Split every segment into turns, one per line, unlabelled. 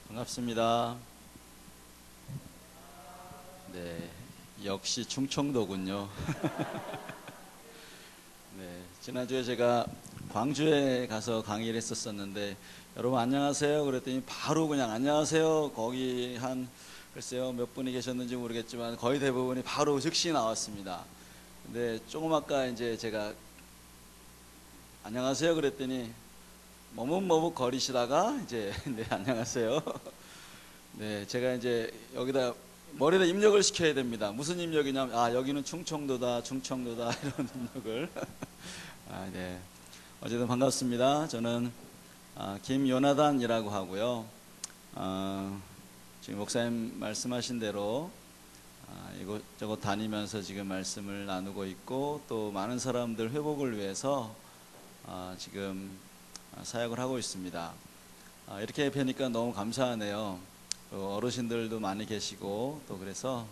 반갑습니다. 네, 역시 충청도군요. 네, 지난주에 제가 광주에 가서 강의를 했었었는데 여러분 안녕하세요 그랬더니 바로 그냥 안녕하세요 거기 한 글쎄요 몇 분이 계셨는지 모르겠지만 거의 대부분이 바로 즉시 나왔습니다. 근데 조금 아까 이제 제가 안녕하세요 그랬더니 머뭇머뭇 거리시다가 이제 네 안녕하세요. 네, 제가 이제 여기다 머리에다 입력을 시켜야 됩니다. 무슨 입력이냐면 여기는 충청도다 이런 입력을. 네. 어쨌든 반갑습니다. 저는 김요나단이라고 하고요. 지금 목사님 말씀하신 대로 이곳저곳 다니면서 지금 말씀을 나누고 있고 또 많은 사람들 회복을 위해서 지금 사역을 하고 있습니다. 이렇게 뵈니까 너무 감사하네요. 어르신들도 많이 계시고 또 그래서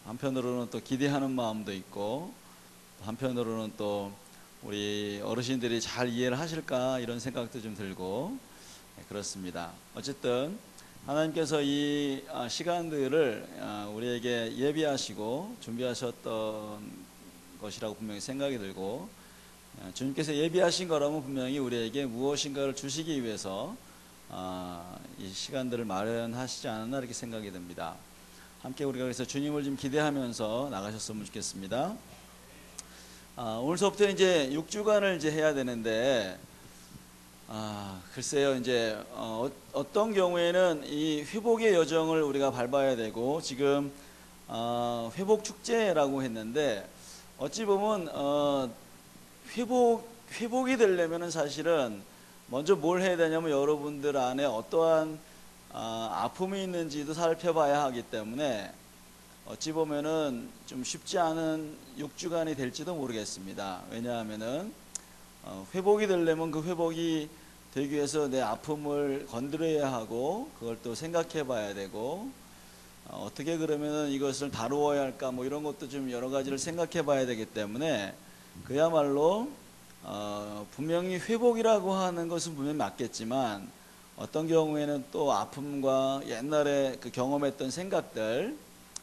한편으로는 또 기대하는 마음도 있고 한편으로는 또 우리 어르신들이 잘 이해를 하실까 이런 생각도 좀 들고 그렇습니다. 어쨌든 하나님께서 이 시간들을 우리에게 예비하시고 준비하셨던 것이라고 분명히 생각이 들고 주님께서 예비하신 거라면 분명히 우리에게 무엇인가를 주시기 위해서 이 시간들을 마련하시지 않았나 이렇게 생각이 듭니다. 함께 우리가 그래서 주님을 좀 기대하면서 나가셨으면 좋겠습니다. 오늘서부터 이제 6주간을 이제 해야 되는데 글쎄요 이제 어떤 경우에는 이 회복의 여정을 우리가 밟아야 되고 지금 회복 축제라고 했는데 어찌 보면 회복이 되려면은 사실은 먼저 뭘 해야 되냐면 여러분들 안에 어떠한 아픔이 있는지도 살펴봐야 하기 때문에 어찌 보면은 좀 쉽지 않은 6주간이 될지도 모르겠습니다. 왜냐하면은 회복이 되려면 그 회복이 되기 위해서 내 아픔을 건드려야 하고 그걸 또 생각해 봐야 되고 어떻게 그러면은 이것을 다루어야 할까 뭐 이런 것도 좀 여러 가지를 생각해 봐야 되기 때문에 그야말로 분명히 회복이라고 하는 것은 분명히 맞겠지만 어떤 경우에는 또 아픔과 옛날에 그 경험했던 생각들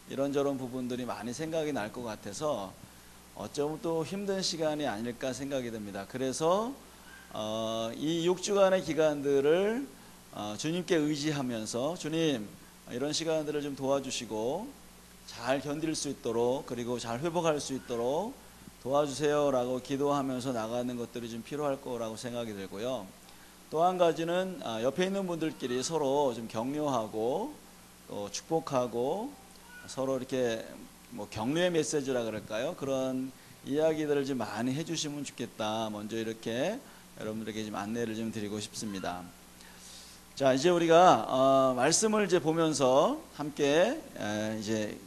이런저런 부분들이 많이 생각이 날 것 같아서 어쩌면 또 힘든 시간이 아닐까 생각이 듭니다. 그래서 이 6주간의 기간들을 주님께 의지하면서 주님 이런 시간들을 좀 도와주시고 잘 견딜 수 있도록 그리고 잘 회복할 수 있도록 도와주세요 라고 기도하면서 나가는 것들이 좀 필요할 거라고 생각이 들고요. 또 한 가지는 옆에 있는 분들끼리 서로 좀 격려하고 또 축복하고 서로 이렇게 뭐 격려의 메시지라 그럴까요? 그런 이야기들을 좀 많이 해주시면 좋겠다. 먼저 이렇게 여러분들에게 좀 안내를 좀 드리고 싶습니다. 자, 이제 우리가 말씀을 이제 보면서 함께 이제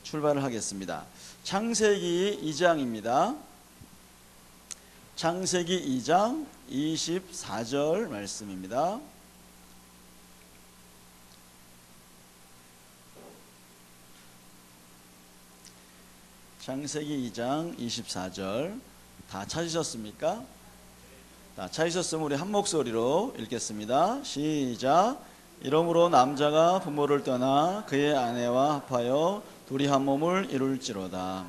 출발을 하겠습니다. 창세기 2장입니다. 창세기 2장 24절 말씀입니다. 창세기 2장 24절 다 찾으셨습니까? 다 찾으셨으면 우리 한 목소리로 읽겠습니다. 시작. 이러므로 남자가 부모를 떠나 그의 아내와 합하여 둘이 한 몸을 이룰지로다.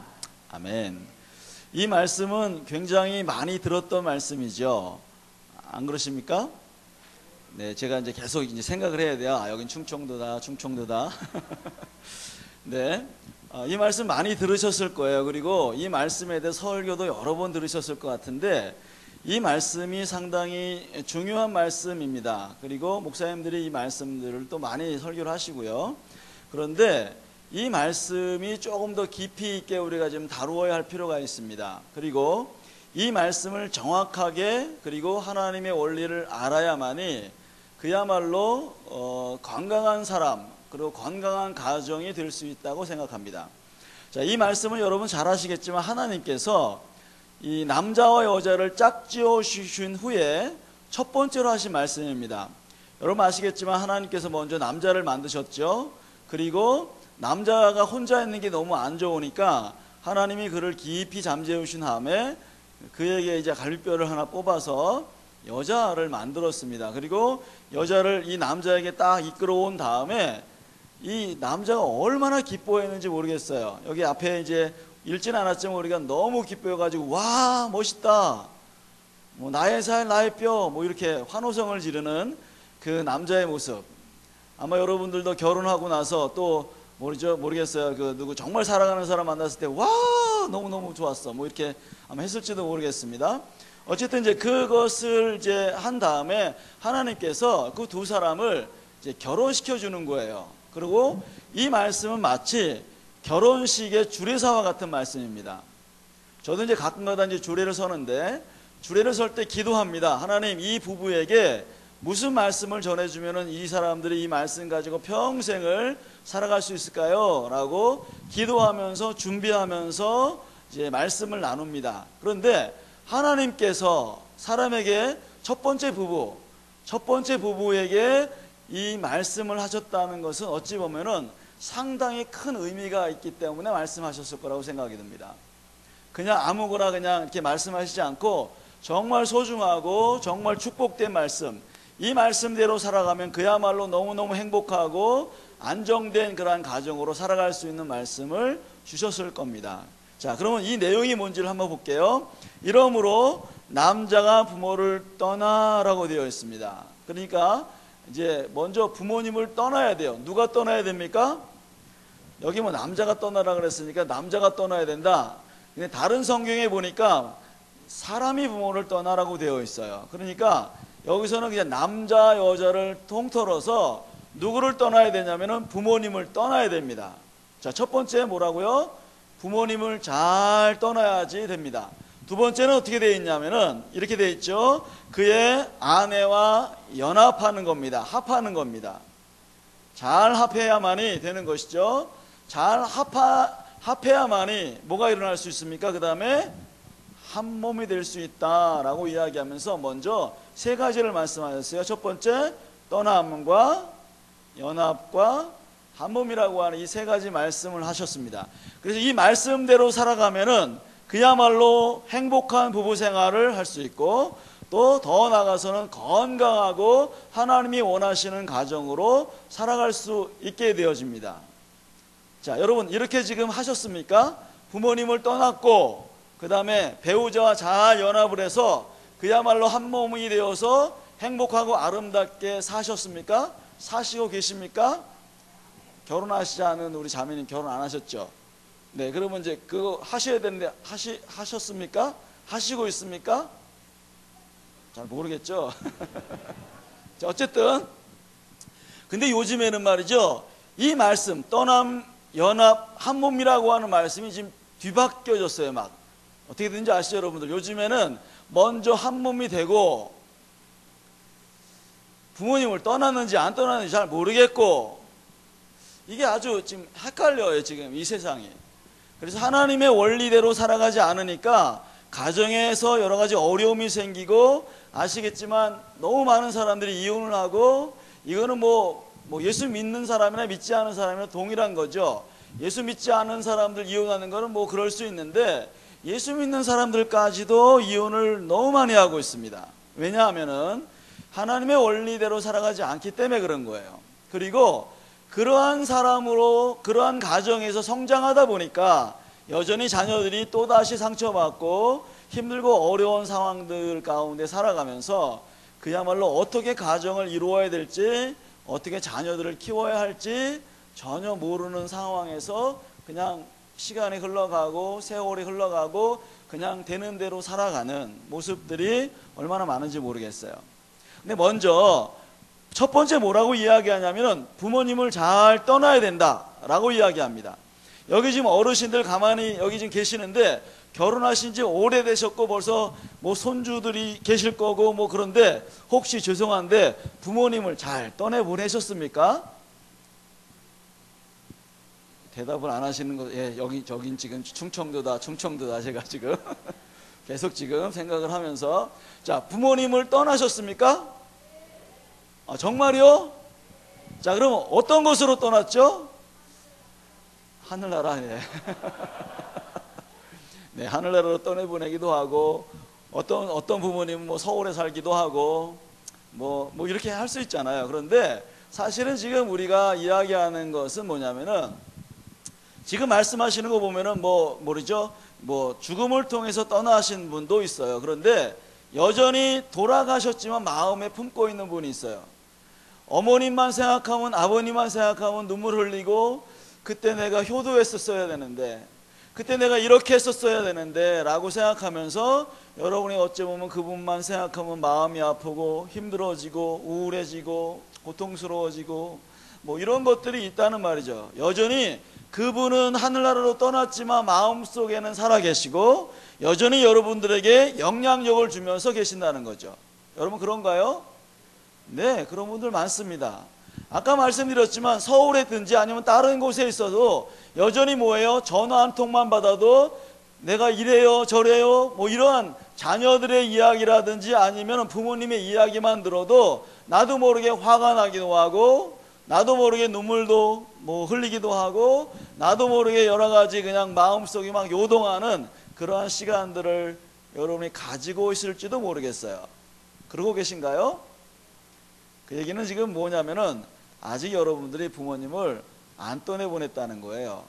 아멘. 이 말씀은 굉장히 많이 들었던 말씀이죠. 안 그러십니까? 네, 제가 이제 계속 이제 생각을 해야 돼요. 여긴 충청도다. 네. 이 말씀 많이 들으셨을 거예요. 그리고 이 말씀에 대해 설교도 여러 번 들으셨을 것 같은데 이 말씀이 상당히 중요한 말씀입니다. 그리고 목사님들이 이 말씀들을 또 많이 설교를 하시고요. 그런데 이 말씀이 조금 더 깊이 있게 우리가 좀 다루어야 할 필요가 있습니다. 그리고 이 말씀을 정확하게 그리고 하나님의 원리를 알아야만이 그야말로 건강한 사람 그리고 건강한 가정이 될 수 있다고 생각합니다. 자, 이 말씀은 여러분 잘 아시겠지만 하나님께서 이 남자와 여자를 짝지어 주신 후에 첫 번째로 하신 말씀입니다. 여러분 아시겠지만 하나님께서 먼저 남자를 만드셨죠. 그리고 남자가 혼자 있는 게 너무 안 좋으니까 하나님이 그를 깊이 잠재우신 다음에 그에게 이제 갈비뼈를 하나 뽑아서 여자를 만들었습니다. 그리고 여자를 이 남자에게 딱 이끌어온 다음에 이 남자가 얼마나 기뻐했는지 모르겠어요. 여기 앞에 이제 읽진 않았지만 우리가 너무 기뻐해가지고 와 멋있다, 뭐 나의 살 나의 뼈, 뭐 이렇게 환호성을 지르는 그 남자의 모습. 아마 여러분들도 결혼하고 나서 또 모르겠어요. 그 누구 정말 사랑하는 사람 만났을 때 와 너무너무 좋았어, 뭐 이렇게 아마 했을지도 모르겠습니다. 어쨌든 이제 그것을 이제 한 다음에 하나님께서 그 두 사람을 이제 결혼시켜 주는 거예요. 그리고 이 말씀은 마치 결혼식의 주례사와 같은 말씀입니다. 저도 이제 가끔가다 이제 주례를 서는데, 주례를 설 때 기도합니다. 하나님, 이 부부에게 무슨 말씀을 전해주면은 이 사람들이 이 말씀 가지고 평생을 살아갈 수 있을까요? 라고 기도하면서 준비하면서 이제 말씀을 나눕니다. 그런데 하나님께서 사람에게 첫 번째 부부에게 이 말씀을 하셨다는 것은 어찌 보면은 상당히 큰 의미가 있기 때문에 말씀하셨을 거라고 생각이 듭니다. 그냥 아무거나 그냥 이렇게 말씀하시지 않고 정말 소중하고 정말 축복된 말씀, 이 말씀대로 살아가면 그야말로 너무너무 행복하고 안정된 그러한 가정으로 살아갈 수 있는 말씀을 주셨을 겁니다. 자, 그러면 이 내용이 뭔지를 한번 볼게요. 이러므로 남자가 부모를 떠나라고 되어 있습니다. 그러니까 이제 먼저 부모님을 떠나야 돼요. 누가 떠나야 됩니까? 여기 뭐 남자가 떠나라 그랬으니까 남자가 떠나야 된다. 근데 다른 성경에 보니까 사람이 부모를 떠나라고 되어 있어요. 그러니까 여기서는 그냥 남자 여자를 통틀어서 누구를 떠나야 되냐면은 부모님을 떠나야 됩니다. 자, 첫 번째 뭐라고요? 부모님을 잘 떠나야지 됩니다. 두 번째는 어떻게 되어 있냐면은 이렇게 되어 있죠. 그의 아내와 연합하는 겁니다. 합하는 겁니다. 잘 합해야만이 되는 것이죠. 잘 합해야만이 뭐가 일어날 수 있습니까? 그 다음에 한 몸이 될 수 있다라고 이야기하면서 먼저 세 가지를 말씀하셨어요. 첫 번째, 떠남과 연합과 한 몸이라고 하는 이 세 가지 말씀을 하셨습니다. 그래서 이 말씀대로 살아가면은 그야말로 행복한 부부 생활을 할 수 있고, 또 더 나아가서는 건강하고 하나님이 원하시는 가정으로 살아갈 수 있게 되어집니다. 자, 여러분 이렇게 지금 하셨습니까? 부모님을 떠났고 그 다음에 배우자와 잘 연합을 해서 그야말로 한 몸이 되어서 행복하고 아름답게 사셨습니까? 사시고 계십니까? 결혼하시지 않은 우리 자매님 결혼 안 하셨죠? 네, 그러면 이제 그거 하셔야 되는데 하셨습니까? 하시고 있습니까? 잘 모르겠죠? 자, 어쨌든 근데 요즘에는 말이죠, 이 말씀 떠남 연합 한 몸이라고 하는 말씀이 지금 뒤바뀌어졌어요. 막 어떻게 되는지 아시죠 여러분들? 요즘에는 먼저 한 몸이 되고 부모님을 떠났는지 안 떠났는지 잘 모르겠고, 이게 아주 지금 헷갈려요 지금 이 세상이. 그래서 하나님의 원리대로 살아가지 않으니까 가정에서 여러 가지 어려움이 생기고, 아시겠지만 너무 많은 사람들이 이혼을 하고, 이거는 뭐 예수 믿는 사람이나 믿지 않은 사람이나 동일한 거죠. 예수 믿지 않은 사람들 이혼하는 거는 뭐 그럴 수 있는데, 예수 믿는 사람들까지도 이혼을 너무 많이 하고 있습니다. 왜냐하면은 하나님의 원리대로 살아가지 않기 때문에 그런 거예요. 그리고 그러한 사람으로 그러한 가정에서 성장하다 보니까 여전히 자녀들이 또다시 상처받고 힘들고 어려운 상황들 가운데 살아가면서 그야말로 어떻게 가정을 이루어야 될지, 어떻게 자녀들을 키워야 할지 전혀 모르는 상황에서 그냥 시간이 흘러가고 세월이 흘러가고 그냥 되는 대로 살아가는 모습들이 얼마나 많은지 모르겠어요. 근데 먼저 첫 번째 뭐라고 이야기하냐면은 부모님을 잘 떠나야 된다라고 이야기합니다. 여기 지금 어르신들 가만히 여기 지금 계시는데 결혼하신 지 오래되셨고 벌써 뭐 손주들이 계실 거고 뭐 그런데 혹시 죄송한데 부모님을 잘 떠내보내셨습니까? 대답을 안 하시는 거, 예, 저긴 지금 충청도다 제가 지금 계속 지금 생각을 하면서. 자, 부모님을 떠나셨습니까? 아, 정말요? 자, 그럼 어떤 것으로 떠났죠? 하늘나라. 네. 네, 하늘나라로 떠내보내기도 하고 어떤 부모님은 뭐 서울에 살기도 하고 뭐 이렇게 할 수 있잖아요. 그런데 사실은 지금 우리가 이야기하는 것은 뭐냐면은 지금 말씀하시는 거 보면은 모르죠. 죽음을 통해서 떠나신 분도 있어요. 그런데 여전히 돌아가셨지만 마음에 품고 있는 분이 있어요. 어머님만 생각하면, 아버님만 생각하면 눈물 흘리고, 그때 내가 효도했었어야 되는데, 그때 내가 이렇게 했었어야 되는데 라고 생각하면서 여러분이 어찌 보면 그분만 생각하면 마음이 아프고 힘들어지고 우울해지고 고통스러워지고 이런 것들이 있다는 말이죠. 여전히 그분은 하늘나라로 떠났지만 마음속에는 살아계시고 여전히 여러분들에게 영향력을 주면서 계신다는 거죠. 여러분 그런가요? 네, 그런 분들 많습니다. 아까 말씀드렸지만 서울에 있든지 아니면 다른 곳에 있어도 여전히 뭐예요? 전화 한 통만 받아도 내가 이래요 저래요 이러한 자녀들의 이야기라든지 아니면 부모님의 이야기만 들어도 나도 모르게 화가 나기도 하고 나도 모르게 눈물도 흘리기도 하고 나도 모르게 여러 가지 그냥 마음속이 막 요동하는 그러한 시간들을 여러분이 가지고 있을지도 모르겠어요. 그러고 계신가요? 그 얘기는 지금 뭐냐면은 아직 여러분들이 부모님을 안 떠내보냈다는 거예요.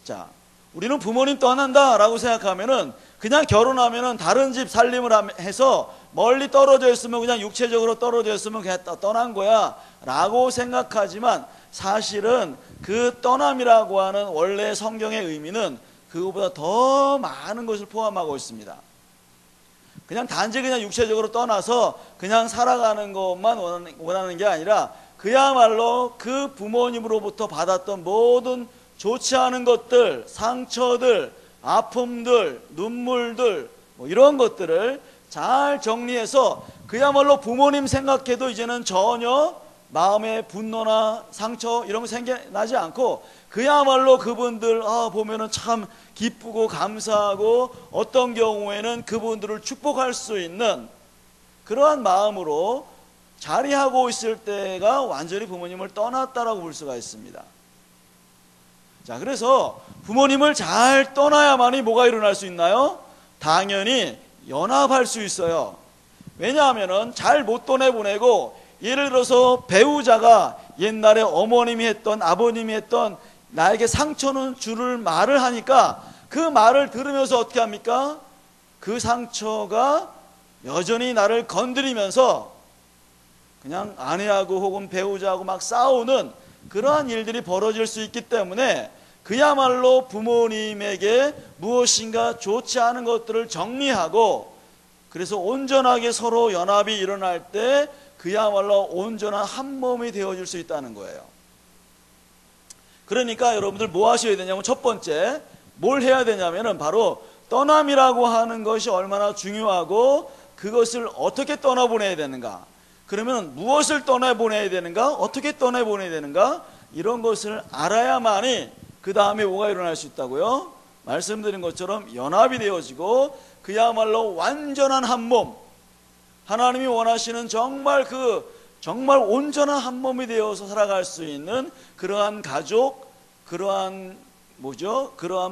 자, 우리는 부모님 떠난다 라고 생각하면은 그냥 결혼하면은 다른 집 살림을 해서 멀리 떨어져 있으면 그냥 육체적으로 떨어져 있으면 그냥 떠난 거야 라고 생각하지만 사실은 그 떠남이라고 하는 원래 성경의 의미는 그거보다 더 많은 것을 포함하고 있습니다. 그냥 단지 그냥 육체적으로 떠나서 그냥 살아가는 것만 원하는 게 아니라 그야말로 그 부모님으로부터 받았던 모든 좋지 않은 것들, 상처들, 아픔들, 눈물들 이런 것들을 잘 정리해서 그야말로 부모님 생각해도 이제는 전혀 마음에 분노나 상처 이런 거 생겨나지 않고 그야말로 그분들 보면은 참 기쁘고 감사하고 어떤 경우에는 그분들을 축복할 수 있는 그러한 마음으로 자리하고 있을 때가 완전히 부모님을 떠났다라고 볼 수가 있습니다. 자, 그래서 부모님을 잘 떠나야만이 뭐가 일어날 수 있나요? 당연히 연합할 수 있어요. 왜냐하면은 잘 못 떠내보내고 예를 들어서 배우자가 옛날에 어머님이 했던 아버님이 했던 나에게 상처는 줄을 말을 하니까 그 말을 들으면서 어떻게 합니까? 그 상처가 여전히 나를 건드리면서 그냥 아내하고 혹은 배우자하고 막 싸우는 그러한 일들이 벌어질 수 있기 때문에 그야말로 부모님에게 무엇인가 좋지 않은 것들을 정리하고 그래서 온전하게 서로 연합이 일어날 때 그야말로 온전한 한 몸이 되어질 수 있다는 거예요. 그러니까 여러분들 뭐 하셔야 되냐면 첫 번째 뭘 해야 되냐면은 바로 떠남이라고 하는 것이 얼마나 중요하고 그것을 어떻게 떠나보내야 되는가, 그러면 무엇을 떠나보내야 되는가, 어떻게 떠나보내야 되는가, 이런 것을 알아야만이 그 다음에 뭐가 일어날 수 있다고요? 말씀드린 것처럼 연합이 되어지고 그야말로 완전한 한 몸, 하나님이 원하시는 정말 온전한 한 몸이 되어서 살아갈 수 있는 그러한 가족, 그러한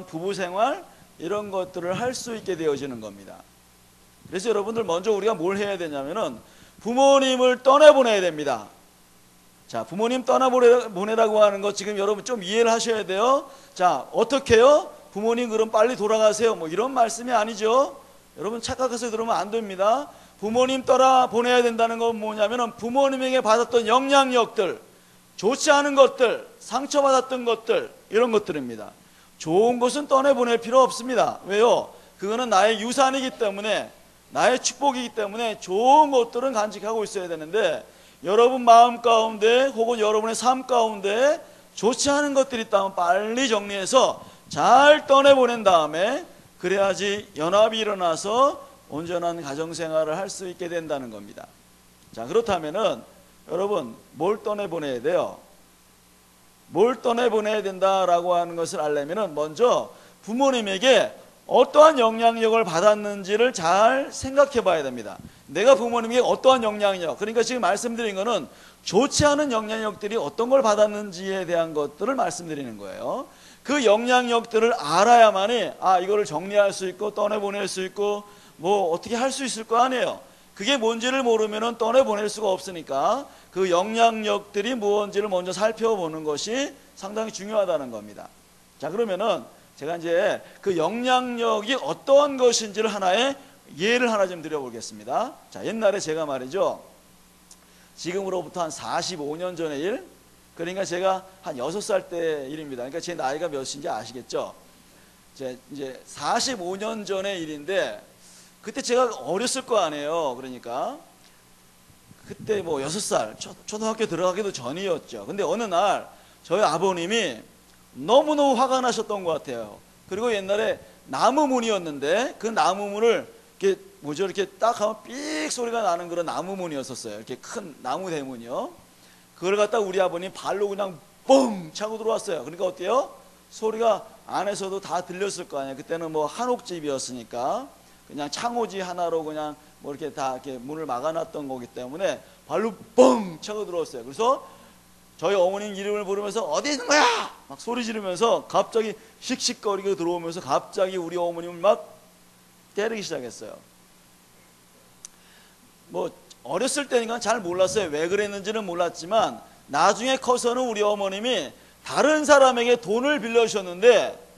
부부 생활 이런 것들을 할 수 있게 되어지는 겁니다. 그래서 여러분들 먼저 우리가 뭘 해야 되냐면은 부모님을 떠나보내야 됩니다. 자, 부모님 떠나보내라고 하는 거 지금 여러분 좀 이해를 하셔야 돼요. 자, 어떻게 해요? 부모님 그럼 빨리 돌아가세요 이런 말씀이 아니죠. 여러분 착각해서 들으면 안 됩니다. 부모님 떠나보내야 된다는 건 뭐냐면은 부모님에게 받았던 영향력들, 좋지 않은 것들, 상처받았던 것들 이런 것들입니다. 좋은 것은 떠내보낼 필요 없습니다. 왜요? 그거는 나의 유산이기 때문에, 나의 축복이기 때문에 좋은 것들은 간직하고 있어야 되는데 여러분 마음 가운데 혹은 여러분의 삶 가운데 좋지 않은 것들이 있다면 빨리 정리해서 잘 떠내보낸 다음에 그래야지 연합이 일어나서 온전한 가정생활을 할 수 있게 된다는 겁니다. 자, 그렇다면은 여러분 뭘 떠내보내야 돼요? 뭘 떠내보내야 된다라고 하는 것을 알려면은 먼저 부모님에게 어떠한 영향력을 받았는지를 잘 생각해 봐야 됩니다. 내가 부모님에게 어떠한 영향력, 그러니까 지금 말씀드린 거는 좋지 않은 영향력들이 어떤 걸 받았는지에 대한 것들을 말씀드리는 거예요. 그 영향력들을 알아야만이 이거를 정리할 수 있고 떠내보낼 수 있고 뭐 어떻게 할 수 있을 거 아니에요. 그게 뭔지를 모르면은 떠내보낼 수가 없으니까 그 영향력들이 무엇인지를 먼저 살펴보는 것이 상당히 중요하다는 겁니다. 자, 그러면은 제가 이제 그 영향력이 어떠한 것인지를 하나의 예를 하나 좀 드려보겠습니다. 자, 옛날에 제가 말이죠, 지금으로부터 한 45년 전의 일, 그러니까 제가 한 6살 때 일입니다. 그러니까 제 나이가 몇인지 아시겠죠? 이제 45년 전의 일인데, 그때 제가 어렸을 거 아니에요. 그러니까 그때 뭐 6살, 초등학교 들어가기도 전이었죠. 근데 어느 날 저희 아버님이 너무너무 화가 나셨던 것 같아요. 그리고 옛날에 나무문이었는데 그 나무문을 이렇게 뭐죠, 이렇게 딱 하면 삑 소리가 나는 그런 나무문이었었어요. 이렇게 큰 나무 대문이요. 그걸 갖다 우리 아버님 발로 그냥 뻥 차고 들어왔어요. 그러니까 어때요? 소리가 안에서도 다 들렸을 거 아니에요. 그때는 뭐 한옥집이었으니까 그냥 창호지 하나로 그냥 뭐 이렇게 다 이렇게 문을 막아놨던 거기 때문에 발로 뻥 차고 들어왔어요. 그래서 저희 어머님 이름을 부르면서 어디 있는 거야? 막 소리 지르면서 갑자기 씩씩거리고 들어오면서 갑자기 우리 어머님을 막 때리기 시작했어요. 뭐 어렸을 때니까 잘 몰랐어요. 왜 그랬는지는 몰랐지만 나중에 커서는 우리 어머님이 다른 사람에게 돈을 빌려주셨는데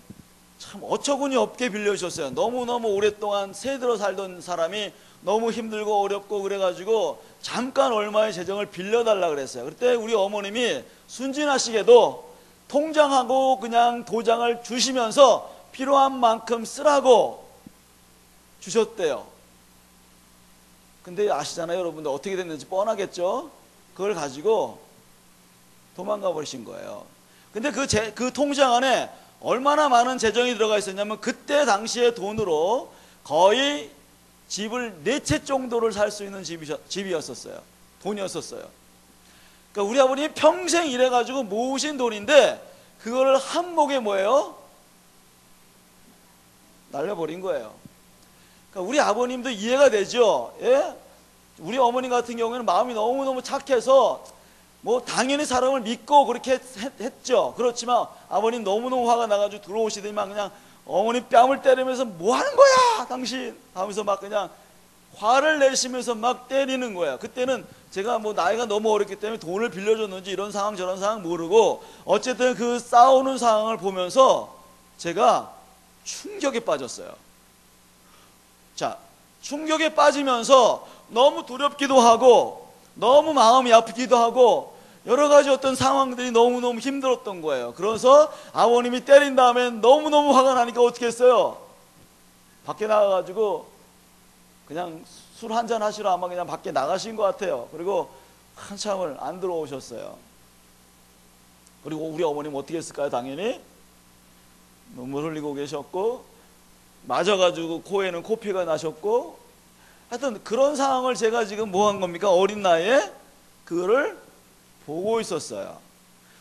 참 어처구니 없게 빌려주셨어요. 너무너무 오랫동안 새들어 살던 사람이 너무 힘들고 어렵고 그래가지고 잠깐 얼마의 재정을 빌려달라 그랬어요. 그때 우리 어머님이 순진하시게도 통장하고 그냥 도장을 주시면서 필요한 만큼 쓰라고 주셨대요. 근데 아시잖아요, 여러분들. 어떻게 됐는지 뻔하겠죠? 그걸 가지고 도망가 버리신 거예요. 근데 그 통장 안에 얼마나 많은 재정이 들어가 있었냐면 그때 당시의 돈으로 거의 집을 4채 정도를 살 수 있는 집이었었어요. 돈이었었어요. 그러니까 우리 아버님이 평생 일해가지고 모으신 돈인데 그거를 한 목에 뭐예요? 날려버린 거예요. 그러니까 우리 아버님도 이해가 되죠. 예? 우리 어머니 같은 경우에는 마음이 너무너무 착해서 뭐 당연히 사람을 믿고 그렇게 했죠. 그렇지만 아버님 너무너무 화가 나가지고 들어오시더니 막 그냥 어머니 뺨을 때리면서 뭐 하는 거야 당신 하면서 막 그냥 화를 내시면서 막 때리는 거야. 그때는 제가 뭐 나이가 너무 어렸기 때문에 돈을 빌려줬는지 이런 상황 저런 상황 모르고 어쨌든 그 싸우는 상황을 보면서 제가 충격에 빠졌어요. 자, 충격에 빠지면서 너무 두렵기도 하고 너무 마음이 아프기도 하고 여러 가지 어떤 상황들이 너무너무 힘들었던 거예요. 그래서 아버님이 때린 다음에 너무너무 화가 나니까 어떻게 했어요? 밖에 나가가지고 그냥 술 한잔 하시러 아마 그냥 밖에 나가신 것 같아요. 그리고 한참을 안 들어오셨어요. 그리고 우리 어머님 어떻게 했을까요? 당연히 눈물 흘리고 계셨고 맞아가지고 코에는 코피가 나셨고 하여튼 그런 상황을 제가 지금 뭐 한 겁니까? 어린 나이에 그거를 보고 있었어요.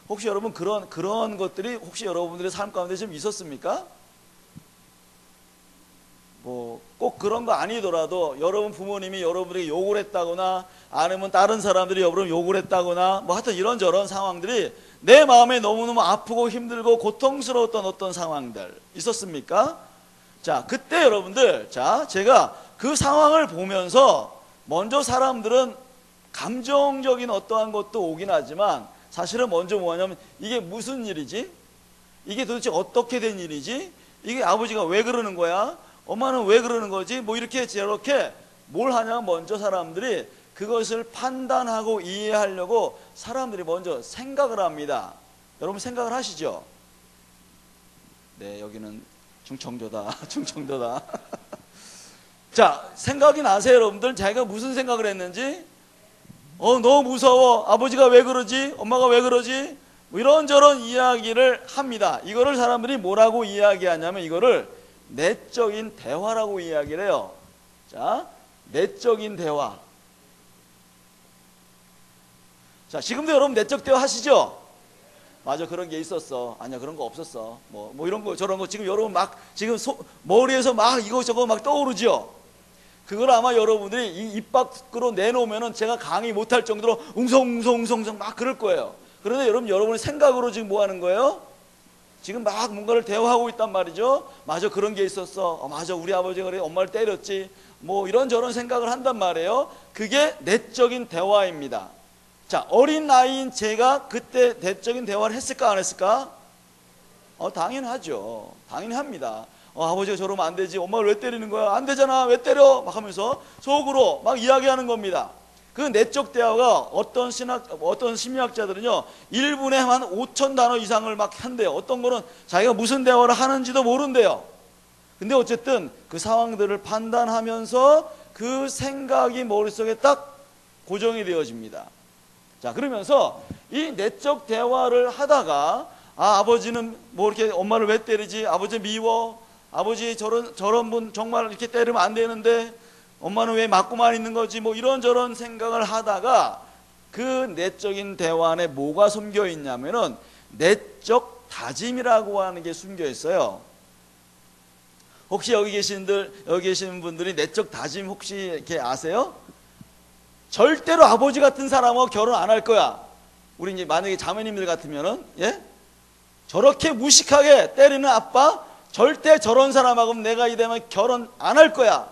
혹시 여러분 그런 것들이 혹시 여러분들의 삶 가운데 좀 있었습니까? 뭐 꼭 그런 거 아니더라도 여러분 부모님이 여러분에게 욕을 했다거나 아니면 다른 사람들이 여러분을 욕을 했다거나 뭐 하여튼 이런저런 상황들이 내 마음에 너무너무 아프고 힘들고 고통스러웠던 어떤 상황들 있었습니까? 자, 그때 여러분들, 자, 제가 그 상황을 보면서 먼저 사람들은 감정적인 어떠한 것도 오긴 하지만 사실은 먼저 뭐냐면 이게 무슨 일이지? 이게 도대체 어떻게 된 일이지? 이게 아버지가 왜 그러는 거야? 엄마는 왜 그러는 거지? 뭐 이렇게 저렇게 뭘 하냐면 먼저 사람들이 그것을 판단하고 이해하려고 사람들이 먼저 생각을 합니다. 여러분 생각을 하시죠? 네, 여기는 충청도다. 충청도다. 자, 생각이 나세요, 여러분들? 자기가 무슨 생각을 했는지? 너무 무서워. 아버지가 왜 그러지? 엄마가 왜 그러지? 뭐 이런저런 이야기를 합니다. 이거를 사람들이 뭐라고 이야기하냐면 이거를 내적인 대화라고 이야기를 해요. 자, 내적인 대화. 자, 지금도 여러분 내적 대화 하시죠? 맞아, 그런 게 있었어. 아니야, 그런 거 없었어. 뭐 이런 거 저런 거 지금 여러분 막 지금 머리에서 막 이거저거 막 떠오르죠? 그걸 아마 여러분들이 입 밖으로 내놓으면은 제가 강의 못할 정도로 웅성웅성웅성 막 그럴 거예요. 그런데 여러분의 생각으로 지금 뭐 하는 거예요? 지금 막 뭔가를 대화하고 있단 말이죠. 맞아, 그런 게 있었어. 맞아, 우리 아버지가 그래 엄마를 때렸지. 뭐 이런저런 생각을 한단 말이에요. 그게 내적인 대화입니다. 자, 어린 나이인 제가 그때 내적인 대화를 했을까 안 했을까? 당연하죠. 당연히 합니다. 아버지가 저러면 안 되지. 엄마를 왜 때리는 거야? 안 되잖아. 왜 때려? 막 하면서 속으로 막 이야기하는 겁니다. 그 내적 대화가 어떤 심리학자들은요, 1분에 한 5천 단어 이상을 막 한대요. 어떤 거는 자기가 무슨 대화를 하는지도 모른대요. 근데 어쨌든 그 상황들을 판단하면서 그 생각이 머릿속에 딱 고정이 되어집니다. 자, 그러면서 이 내적 대화를 하다가 아버지는 뭐 이렇게 엄마를 왜 때리지? 아버지 미워. 아버지 저런 분 정말 이렇게 때리면 안 되는데 엄마는 왜 맞고만 있는 거지? 뭐 이런저런 생각을 하다가 그 내적인 대화 안에 뭐가 숨겨 있냐면은 내적 다짐이라고 하는 게 숨겨 있어요. 혹시 여기 계시는 분들이 내적 다짐 혹시 이렇게 아세요? 절대로 아버지 같은 사람하고 결혼 안 할 거야. 우리 이제 만약에 자매님들 같으면은, 예? 저렇게 무식하게 때리는 아빠, 절대 저런 사람하고 내가 이대면 결혼 안 할 거야.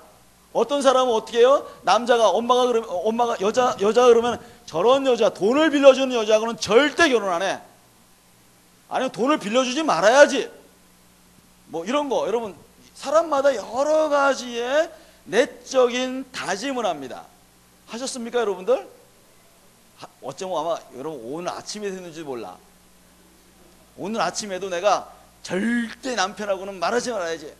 어떤 사람은 어떻게 해요? 남자가 엄마가 여자가 그러면 저런 여자, 돈을 빌려주는 여자하고는 절대 결혼 안 해. 아니면 돈을 빌려주지 말아야지. 뭐 이런 거, 여러분, 사람마다 여러 가지의 내적인 다짐을 합니다. 하셨습니까, 여러분들? 어쩌면 아마 여러분 오늘 아침에 됐는지 몰라. 오늘 아침에도 내가 절대 남편하고는 말하지 말아야지.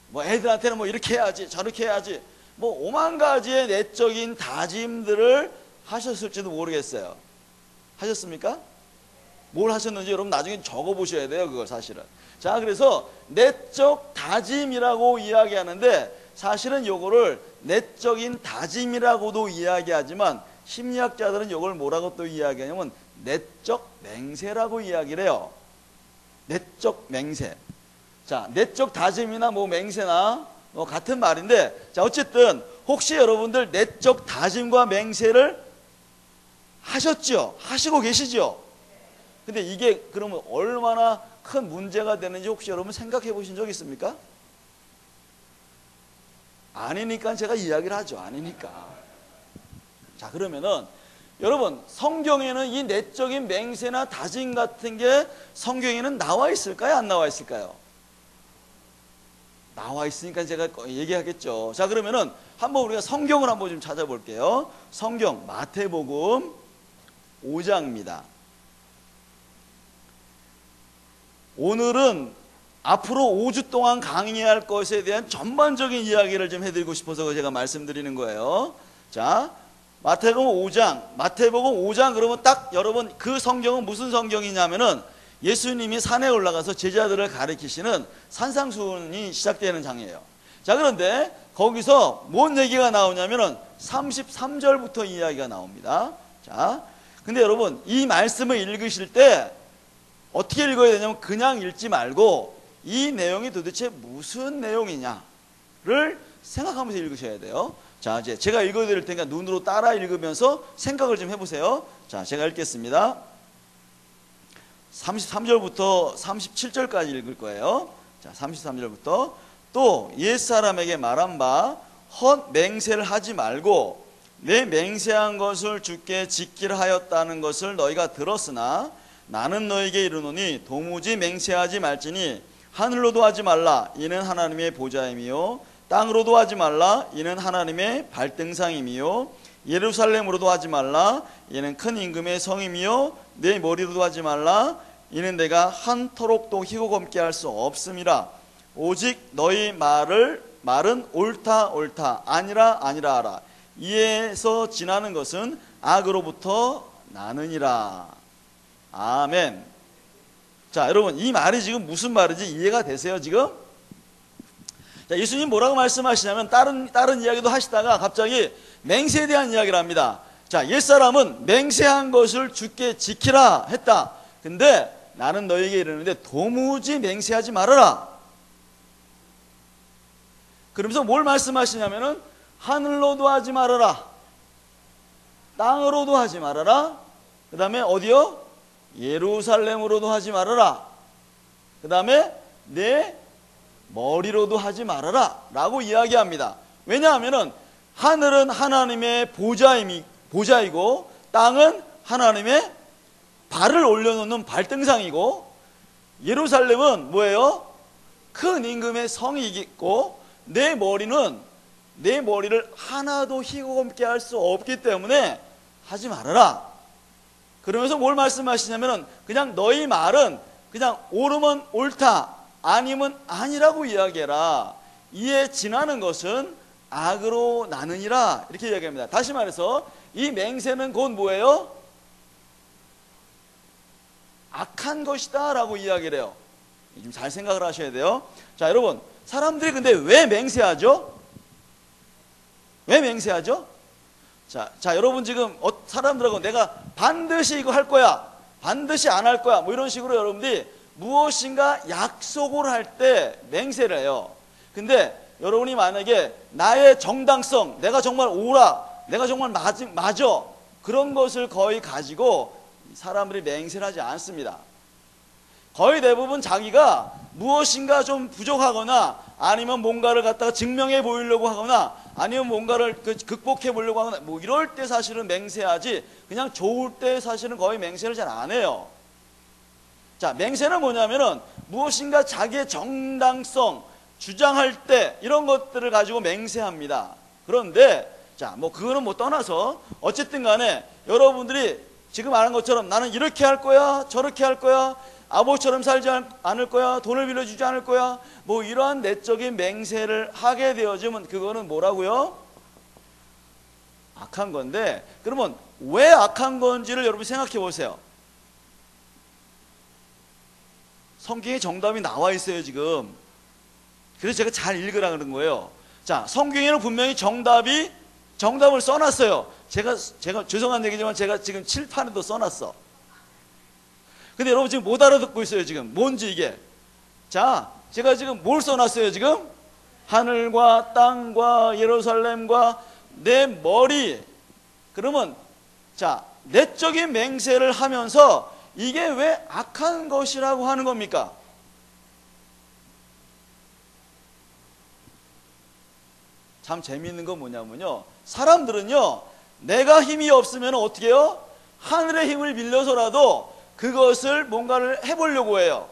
뭐 애들한테는 뭐 이렇게 해야지, 저렇게 해야지. 뭐 오만 가지의 내적인 다짐들을 하셨을지도 모르겠어요. 하셨습니까? 뭘 하셨는지 여러분 나중에 적어 보셔야 돼요, 그걸 사실은. 자, 그래서 내적 다짐이라고 이야기하는데 사실은 요거를 내적인 다짐이라고도 이야기하지만 심리학자들은 요걸 뭐라고 또 이야기하냐면 내적 맹세라고 이야기를 해요. 내적 맹세. 자, 내적 다짐이나 뭐 맹세나 뭐 같은 말인데, 자, 어쨌든 혹시 여러분들 내적 다짐과 맹세를 하셨죠? 하시고 계시죠? 근데 이게 그러면 얼마나 큰 문제가 되는지 혹시 여러분 생각해 보신 적 있습니까? 아니니까 제가 이야기를 하죠. 아니니까. 자, 그러면은 여러분, 성경에는 이 내적인 맹세나 다짐 같은 게 성경에는 나와 있을까요? 안 나와 있을까요? 나와 있으니까 제가 얘기하겠죠. 자, 그러면은 한번 우리가 성경을 한번 좀 찾아볼게요. 성경 마태복음 5장입니다. 오늘은 앞으로 5주 동안 강의할 것에 대한 전반적인 이야기를 좀 해드리고 싶어서 제가 말씀드리는 거예요. 자, 마태복음 5장 그러면 딱 여러분 그 성경은 무슨 성경이냐면은 예수님이 산에 올라가서 제자들을 가르치시는 산상수훈이 시작되는 장이에요. 자, 그런데 거기서 뭔 얘기가 나오냐면은 33절부터 이야기가 나옵니다. 자, 근데 여러분 이 말씀을 읽으실 때 어떻게 읽어야 되냐면 그냥 읽지 말고 이 내용이 도대체 무슨 내용이냐를 생각하면서 읽으셔야 돼요. 자, 이제 제가 읽어드릴 테니까 눈으로 따라 읽으면서 생각을 좀 해보세요. 자, 제가 읽겠습니다. 33절부터 37절까지 읽을 거예요. 자, 33절부터 또 옛사람에게 말한 바 헛 맹세를 하지 말고 내 맹세한 것을 주께 지키라 하였다는 것을 너희가 들었으나 나는 너에게 이르노니 도무지 맹세하지 말지니 하늘로도 하지 말라 이는 하나님의 보좌임이요 땅으로도 하지 말라 이는 하나님의 발등상임이요 예루살렘으로도 하지 말라 이는 큰 임금의 성임이요 내 머리로도 하지 말라 이는 내가 한토록도 희고 검게 할 수 없음이라 오직 너희 말은 옳다 아니라 하라 이에서 지나는 것은 악으로부터 나느니라. 아멘. 자, 여러분 이 말이 지금 무슨 말인지 이해가 되세요 지금? 자, 예수님 뭐라고 말씀하시냐면 다른 이야기도 하시다가 갑자기 맹세에 대한 이야기를 합니다. 자, 옛사람은 맹세한 것을 주께 지키라 했다. 근데 나는 너에게 이르는데 도무지 맹세하지 말아라. 그러면서 뭘 말씀하시냐면은 하늘로도 하지 말아라. 땅으로도 하지 말아라. 그 다음에 어디요? 예루살렘으로도 하지 말아라. 그 다음에 내 머리로도 하지 말아라 라고 이야기합니다. 왜냐하면 하늘은 하나님의 보좌이고 땅은 하나님의 발을 올려놓는 발등상이고, 예루살렘은 뭐예요? 큰 임금의 성이 있고, 내 머리를 하나도 희곡없게 할 수 없기 때문에 하지 말아라. 그러면서 뭘 말씀하시냐면은 그냥 너희 말은 그냥 옳으면 옳다, 아니면 아니라고 이야기해라. 이에 지나는 것은 악으로 나느니라, 이렇게 이야기합니다. 다시 말해서 이 맹세는 곧 뭐예요? 악한 것이다 라고 이야기를 해요. 좀 잘 생각을 하셔야 돼요. 자, 여러분, 사람들이 근데 왜 맹세하죠? 왜 맹세하죠? 자, 여러분 지금 사람들하고 내가 반드시 이거 할 거야, 반드시 안 할 거야, 뭐 이런 식으로 여러분들이 무엇인가 약속을 할 때 맹세를 해요. 근데 여러분이 만약에 나의 정당성, 내가 정말 옳아, 내가 정말 맞아, 그런 것을 거의 가지고 사람들이 맹세를 하지 않습니다. 거의 대부분 자기가 무엇인가 좀 부족하거나, 아니면 뭔가를 갖다가 증명해 보이려고 하거나, 아니면 뭔가를 극복해 보려고 하거나, 뭐 이럴 때 사실은 맹세하지, 그냥 좋을 때 사실은 거의 맹세를 잘 안 해요. 자, 맹세는 뭐냐면은 무엇인가 자기의 정당성 주장할 때 이런 것들을 가지고 맹세합니다. 그런데 자, 뭐 그거는 뭐 떠나서 어쨌든 간에 여러분들이 지금 말한 것처럼 나는 이렇게 할 거야, 저렇게 할 거야, 아버지처럼 살지 않을 거야, 돈을 빌려주지 않을 거야, 뭐 이러한 내적인 맹세를 하게 되어지면 그거는 뭐라고요? 악한 건데, 그러면 왜 악한 건지를 여러분 생각해 보세요. 성경에 정답이 나와 있어요 지금. 그래서 제가 잘 읽으라 그런 거예요. 자, 성경에는 분명히 정답을 써놨어요. 제가 죄송한 얘기지만 제가 지금 칠판에도 써놨어. 근데 여러분 지금 못 알아듣고 있어요 지금. 뭔지 이게. 자, 제가 지금 뭘 써놨어요 지금? 하늘과 땅과 예루살렘과 내 머리. 그러면 자, 내적인 맹세를 하면서 이게 왜 악한 것이라고 하는 겁니까? 참 재미있는 건 뭐냐면요, 사람들은요 내가 힘이 없으면 어떻게 해요? 하늘의 힘을 빌려서라도 그것을 뭔가를 해보려고 해요.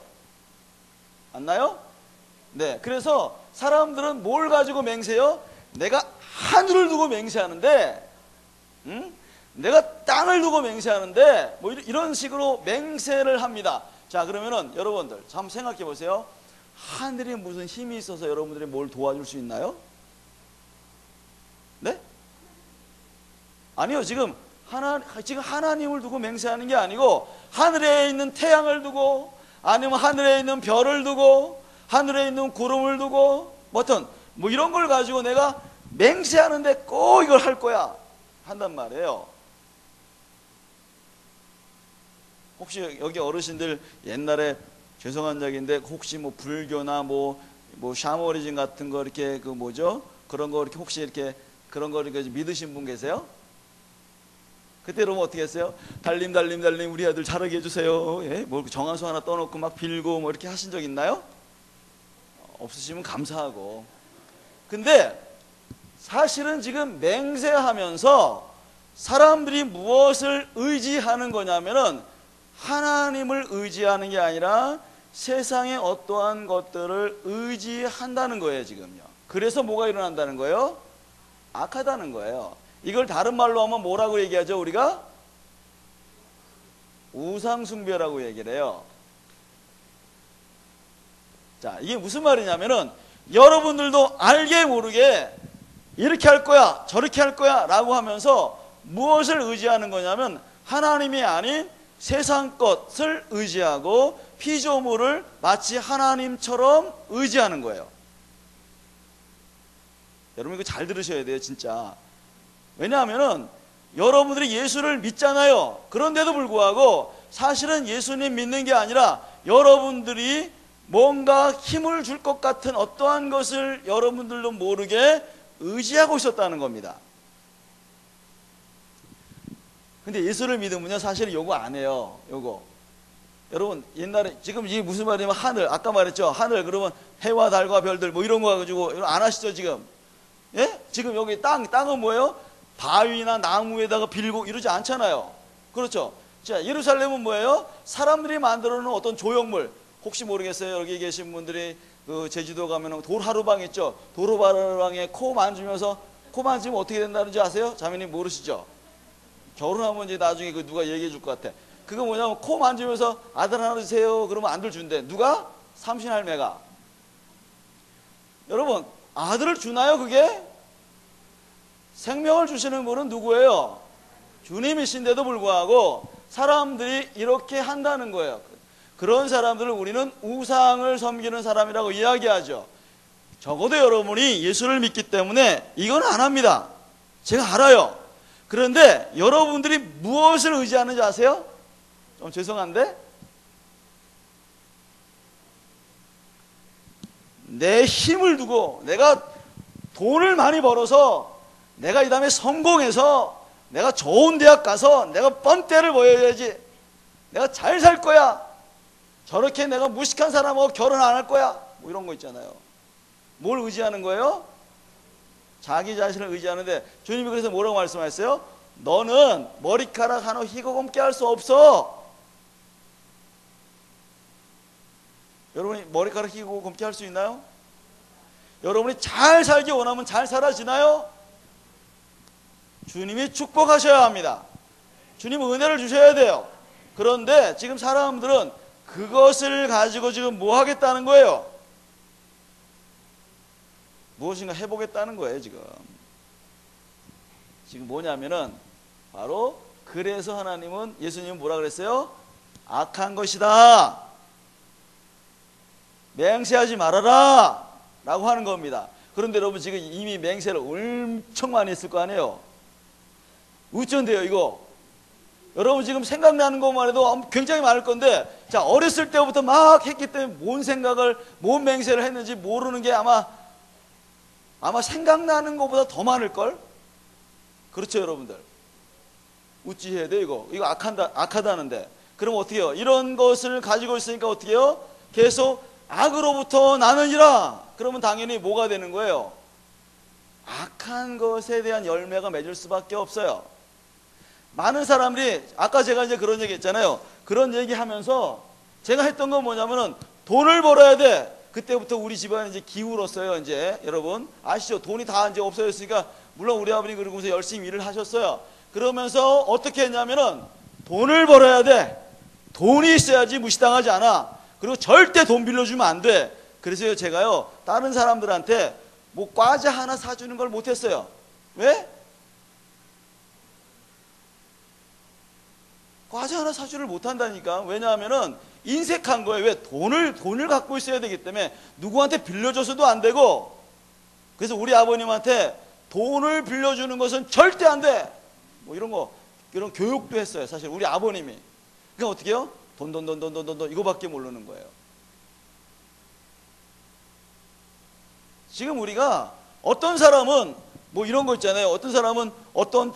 맞나요? 네, 그래서 사람들은 뭘 가지고 맹세해요? 내가 하늘을 두고 맹세하는데, 내가 땅을 두고 맹세하는데, 뭐 이런 식으로 맹세를 합니다. 자, 그러면은 여러분들 한번 생각해 보세요. 하늘에 무슨 힘이 있어서 여러분들이 뭘 도와줄 수 있나요? 네? 아니요, 지금 하나님을 두고 맹세하는 게 아니고, 하늘에 있는 태양을 두고, 아니면 하늘에 있는 별을 두고, 하늘에 있는 구름을 두고, 뭐 이런 걸 가지고 내가 맹세하는데 꼭 이걸 할 거야 한단 말이에요. 혹시 여기 어르신들 옛날에, 죄송한 얘기인데, 혹시 뭐 불교나 뭐 샤머니즘 같은 거 이렇게 그런 거 이렇게 혹시 이렇게 그런 거 이렇게 믿으신 분 계세요? 그때 여러분 어떻게 했어요? 달님 우리 아들 잘하게 해주세요. 예? 뭐 정화수 하나 떠놓고 막 빌고 뭐 이렇게 하신 적 있나요? 없으시면 감사하고. 근데 사실은 지금 맹세하면서 사람들이 무엇을 의지하는 거냐면은 하나님을 의지하는 게 아니라 세상의 어떠한 것들을 의지한다는 거예요 지금요. 그래서 뭐가 일어난다는 거예요? 악하다는 거예요. 이걸 다른 말로 하면 뭐라고 얘기하죠 우리가? 우상숭배라고 얘기를 해요. 자, 이게 무슨 말이냐면은 여러분들도 알게 모르게 이렇게 할 거야, 저렇게 할 거야 라고 하면서 무엇을 의지하는 거냐면 하나님이 아닌 세상 것을 의지하고 피조물을 마치 하나님처럼 의지하는 거예요. 여러분 이거 잘 들으셔야 돼요 진짜. 왜냐하면은 여러분들이 예수를 믿잖아요. 그런데도 불구하고 사실은 예수님 믿는 게 아니라 여러분들이 뭔가 힘을 줄 것 같은 어떠한 것을 여러분들도 모르게 의지하고 있었다는 겁니다. 근데 예수를 믿으면요 사실은 요거 안 해요. 요거 여러분 옛날에 지금 이게 무슨 말이냐면 하늘, 아까 말했죠. 하늘 그러면 해와 달과 별들 뭐 이런 거 가지고 안 하시죠 지금? 예? 지금 여기 땅은 뭐예요? 바위나 나무에다가 빌고 이러지 않잖아요. 그렇죠? 자, 예루살렘은 뭐예요? 사람들이 만들어 놓은 어떤 조형물. 혹시 모르겠어요. 여기 계신 분들이 그 제주도 가면 돌하루방 있죠? 돌하루방에 코 만지면 어떻게 된다는지 아세요? 자매님 모르시죠? 결혼하면 이제 나중에 그 누가 얘기해 줄 것 같아. 그거 뭐냐면 코 만지면서 아들 하나 주세요. 그러면 아들 준대. 누가? 삼신할매가. 여러분 아들을 주나요 그게? 생명을 주시는 분은 누구예요? 주님이신데도 불구하고 사람들이 이렇게 한다는 거예요. 그런 사람들을 우리는 우상을 섬기는 사람이라고 이야기하죠. 적어도 여러분이 예수를 믿기 때문에 이건 안 합니다. 제가 알아요. 그런데 여러분들이 무엇을 의지하는지 아세요? 좀 죄송한데 내 힘을 두고 내가 돈을 많이 벌어서 내가 이 다음에 성공해서 내가 좋은 대학 가서 내가 뻔때를 보여야지 내가 잘 살 거야. 저렇게 내가 무식한 사람하고 결혼 안 할 거야. 뭐 이런 거 있잖아요. 뭘 의지하는 거예요? 자기 자신을 의지하는데 주님이 그래서 뭐라고 말씀하셨어요? 너는 머리카락 하나 희고검게 할 수 없어. 여러분이 머리카락 희고검게 할 수 있나요? 여러분이 잘 살기 원하면 잘 살아지나요? 주님이 축복하셔야 합니다. 주님 은혜를 주셔야 돼요. 그런데 지금 사람들은 그것을 가지고 지금 뭐 하겠다는 거예요? 무엇인가 해보겠다는 거예요 지금 뭐냐면은 바로 그래서 하나님은 예수님은 뭐라 그랬어요? 악한 것이다. 맹세하지 말아라 라고 하는 겁니다. 그런데 여러분 지금 이미 맹세를 엄청 많이 했을 거 아니에요? 어쩐데요 이거? 여러분 지금 생각나는 것만 해도 굉장히 많을 건데 자 어렸을 때부터 막 했기 때문에 뭔 맹세를 했는지 모르는 게 아마 생각나는 것보다 더 많을걸? 그렇죠 여러분들? 어찌 해야 돼 이거 악하다는데 그럼 어떻게 해요? 이런 것을 가지고 있으니까 어떻게 해요? 계속 악으로부터 나느니라. 그러면 당연히 뭐가 되는 거예요? 악한 것에 대한 열매가 맺을 수밖에 없어요. 많은 사람들이 아까 제가 이제 그런 얘기 했잖아요. 그런 얘기 하면서 제가 했던 건 뭐냐면은 돈을 벌어야 돼. 그때부터 우리 집안이 이제 기울었어요. 이제 여러분 아시죠? 돈이 다 이제 없어졌으니까 물론 우리 아버님 그러면서 열심히 일을 하셨어요. 그러면서 어떻게 했냐면은 돈을 벌어야 돼. 돈이 있어야지 무시당하지 않아. 그리고 절대 돈 빌려주면 안 돼. 그래서 제가요 다른 사람들한테 뭐 과자 하나 사주는 걸 못했어요. 왜? 과자 하나 사주를 못한다니까. 왜냐하면은 인색한 거예요. 왜? 돈을 갖고 있어야 되기 때문에 누구한테 빌려줘서도 안 되고. 그래서 우리 아버님한테 돈을 빌려주는 것은 절대 안 돼. 뭐 이런 교육도 했어요. 사실 우리 아버님이. 그러니까 어떻게 해요? 돈 이거밖에 모르는 거예요. 지금 우리가 어떤 사람은 뭐 이런 거 있잖아요. 어떤 사람은 어떤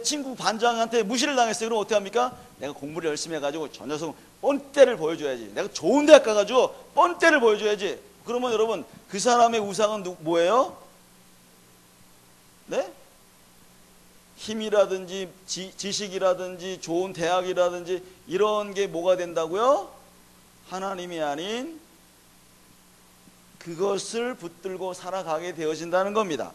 친구 반장한테 무시를 당했어요. 그럼 어떻게 합니까? 내가 공부를 열심히 해가지고 저 녀석 뻔때를 보여줘야지. 내가 좋은 대학 가가지고 뻔때를 보여줘야지. 그러면 여러분 그 사람의 우상은 뭐예요? 네? 힘이라든지 지식이라든지 좋은 대학이라든지 이런 게 뭐가 된다고요? 하나님이 아닌 그것을 붙들고 살아가게 되어진다는 겁니다.